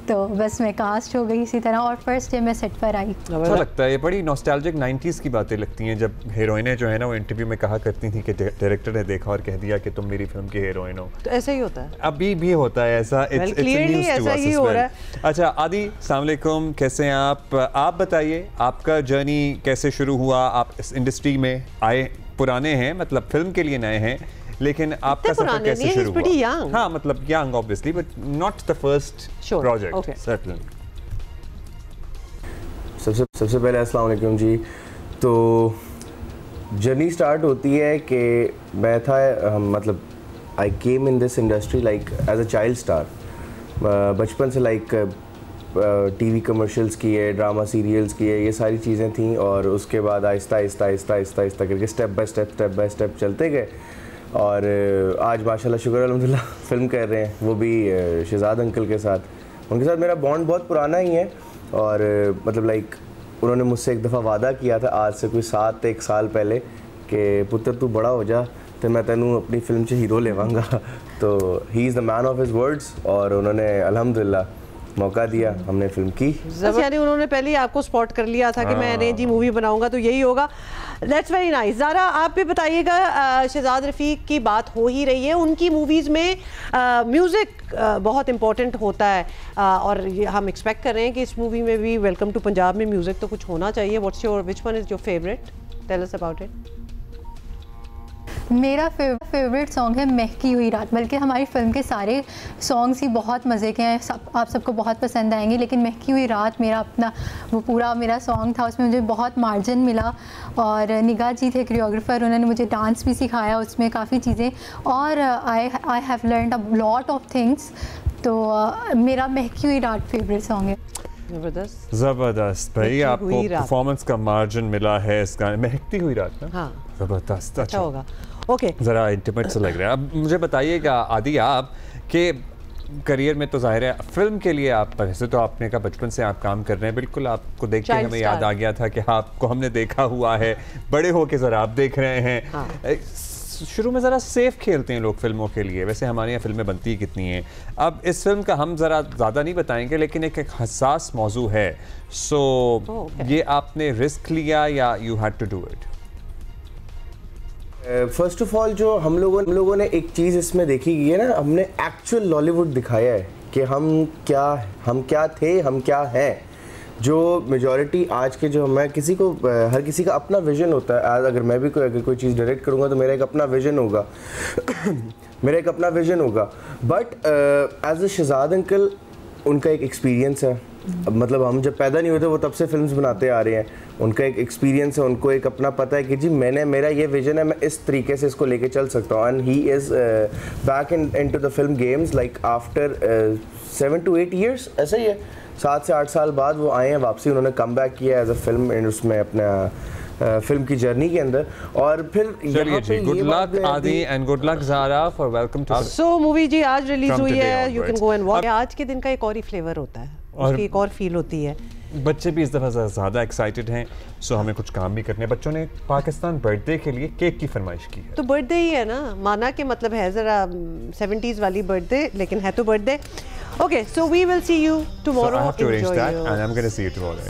तो बस मैं कास्ट हो गई इसी तरह और फर्स्ट डे मैं सेट पर आई। अच्छा लगता है, ये बड़ी नॉस्टैल्जिक 90s की बातें लगती हैं जब हीरोइनें जो है ना वो इंटरव्यू में कहा करती थी कि डायरेक्टर ने देखा और कह दिया कि तुम मेरी फिल्म की हीरोइन हो। तो ऐसा ही होता है, अभी भी होता है ऐसा। क्लियरली ऐसा ही हो रहा है। अच्छा आदि, अस्सलाम वालेकुम, कैसे हैं आप बताइए आपका जर्नी कैसे शुरू हुआ? आप इस इंडस्ट्री में आए, पुराने हैं, मतलब फिल्म के लिए नए हैं, लेकिन आपका सफर कैसे शुरू हुआ? हाँ, मतलब young obviously, but not the first project certainly. सबसे पहले अस्सलाम वालेकुम जी। तो जर्नी स्टार्ट होती है कि मैं था मतलब I came in this industry like as a child star. बचपन से लाइक टीवी कमर्शियल्स किए, ड्रामा सीरियल्स किए, ये सारी चीज़ें थी। और उसके बाद आहिस्ता आहिस्ता आहिस्ता आहिस्ता आहिस्ता करके स्टेप बाय स्टेप चलते गए। और आज माशाल्लाह शुक्र अल्हम्दुलिल्लाह फिल्म कर रहे हैं, वो भी शहजाद अंकल के साथ। उनके साथ मेरा बॉन्ड बहुत पुराना ही है और मतलब लाइक उन्होंने मुझसे एक दफ़ा वादा किया था आज से कोई 7-1 साल पहले कि पुत्र तू बड़ा हो जा तो मैं तेनू अपनी फिल्म से हीरो लेवांगा। तो he is the man of his words और उन्होंने अल्हम्दुलिल्लाह मौका दिया, हमने फिल्म की। यानी उन्होंने पहले ही आपको स्पॉट कर लिया था कि मैंने जी मूवी बनाऊंगा तो यही होगा। That's very nice. ज़ारा आप भी बताइएगा, शहजाद रफ़ीक की बात हो ही रही है, उनकी मूवीज़ में म्यूज़िक बहुत इंपॉर्टेंट होता है और ये हम एक्सपेक्ट कर रहे हैं कि इस मूवी में भी वेलकम टू पंजाब में म्यूज़िक तो कुछ होना चाहिए। What's your which one is your favourite? Tell us about it. मेरा फेवरेट सॉन्ग है महकी हुई रात, बल्कि हमारी फिल्म के सारे सॉन्ग्स ही बहुत मज़े के हैं, आप सबको बहुत पसंद आएंगे, लेकिन महकी हुई रात मेरा अपना वो पूरा मेरा सॉन्ग था, उसमें मुझे बहुत मार्जिन मिला और निगाह जी थे कोरियोग्राफर, उन्होंने मुझे डांस भी सिखाया उसमें काफ़ी चीज़ें और I have learned a lot of things. तो मेरा महकी हुई रात फेवरेट सॉन्ग है। ज़बरदस्त भाई, आपको परफॉर्मेंस का मार्जिन मिला है इस गाने महकती हुई रात में। हाँ ज़बरदस्त, अच्छा होगा। ओके ज़रा इंटीमेट से लग रहा है। अब मुझे बताइएगा आदि, आप के करियर में तो जाहिर है फिल्म के लिए आप वैसे तो आपने कहा बचपन से आप काम कर रहे हैं, बिल्कुल आपको देख के हमें याद आ गया था कि आपको हमने देखा हुआ है, बड़े होके ज़रा आप देख रहे हैं। हाँ। शुरू में ज़रा सेफ खेलते हैं लोग फिल्मों के लिए, वैसे हमारे यहाँ फिल्में बनती कितनी हैं। अब इस फिल्म का हम ज़रा ज़्यादा नहीं बताएंगे, लेकिन एक हसास मौजू है, सो ये आपने रिस्क लिया या you had to do it? First of all जो हम लोगों ने एक चीज़ इसमें देखी है ना, हमने एक्चुअल लॉलीवुड दिखाया है कि हम क्या थे, हम क्या हैं। जो मेजॉरिटी आज के जो मैं किसी को हर किसी का अपना विजन होता है। अगर मैं भी अगर कोई चीज़ डायरेक्ट करूँगा तो मेरा एक अपना विजन होगा मेरा एक अपना विजन होगा। But as a Shahzad uncle उनका एक एक्सपीरियंस है, मतलब हम जब पैदा नहीं होते वो तब से फिल्म्स बनाते आ रहे हैं, उनका एक एक्सपीरियंस है, उनको एक अपना पता है कि जी मेरा ये विजन है, मैं इस तरीके से इसको लेके चल सकता हूँ। And he is back into the film games like after 7 to 8 years, ऐसा ही है, 7 से 8 साल बाद वो आए हैं वापसी, उन्होंने कम बैक किया एज अ फिल्म उसमें अपना फिल्म की जर्नी के अंदर। और फिर गुड लक आदि and good luck Zara for welcome to. So movie जी आज रिलीज हुई है, you can go and watch. आज के दिन का एक और ही फ्लेवर होता है, उसकी एक और फील होती है। बच्चे भी इस दफ़ा ज़्यादा एक्साइटेड हैं, सो हमें कुछ काम भी करने। बच्चों ने पाकिस्तान बर्थडे के लिए केक की फरमाइश की है। तो बर्थडे ही है ना, माना के मतलब है ज़रा 70s वाली बर्थडे, लेकिन है तो birthday. Okay, so we will see you tomorrow. So I have to arrange that and I'm going to see you tomorrow.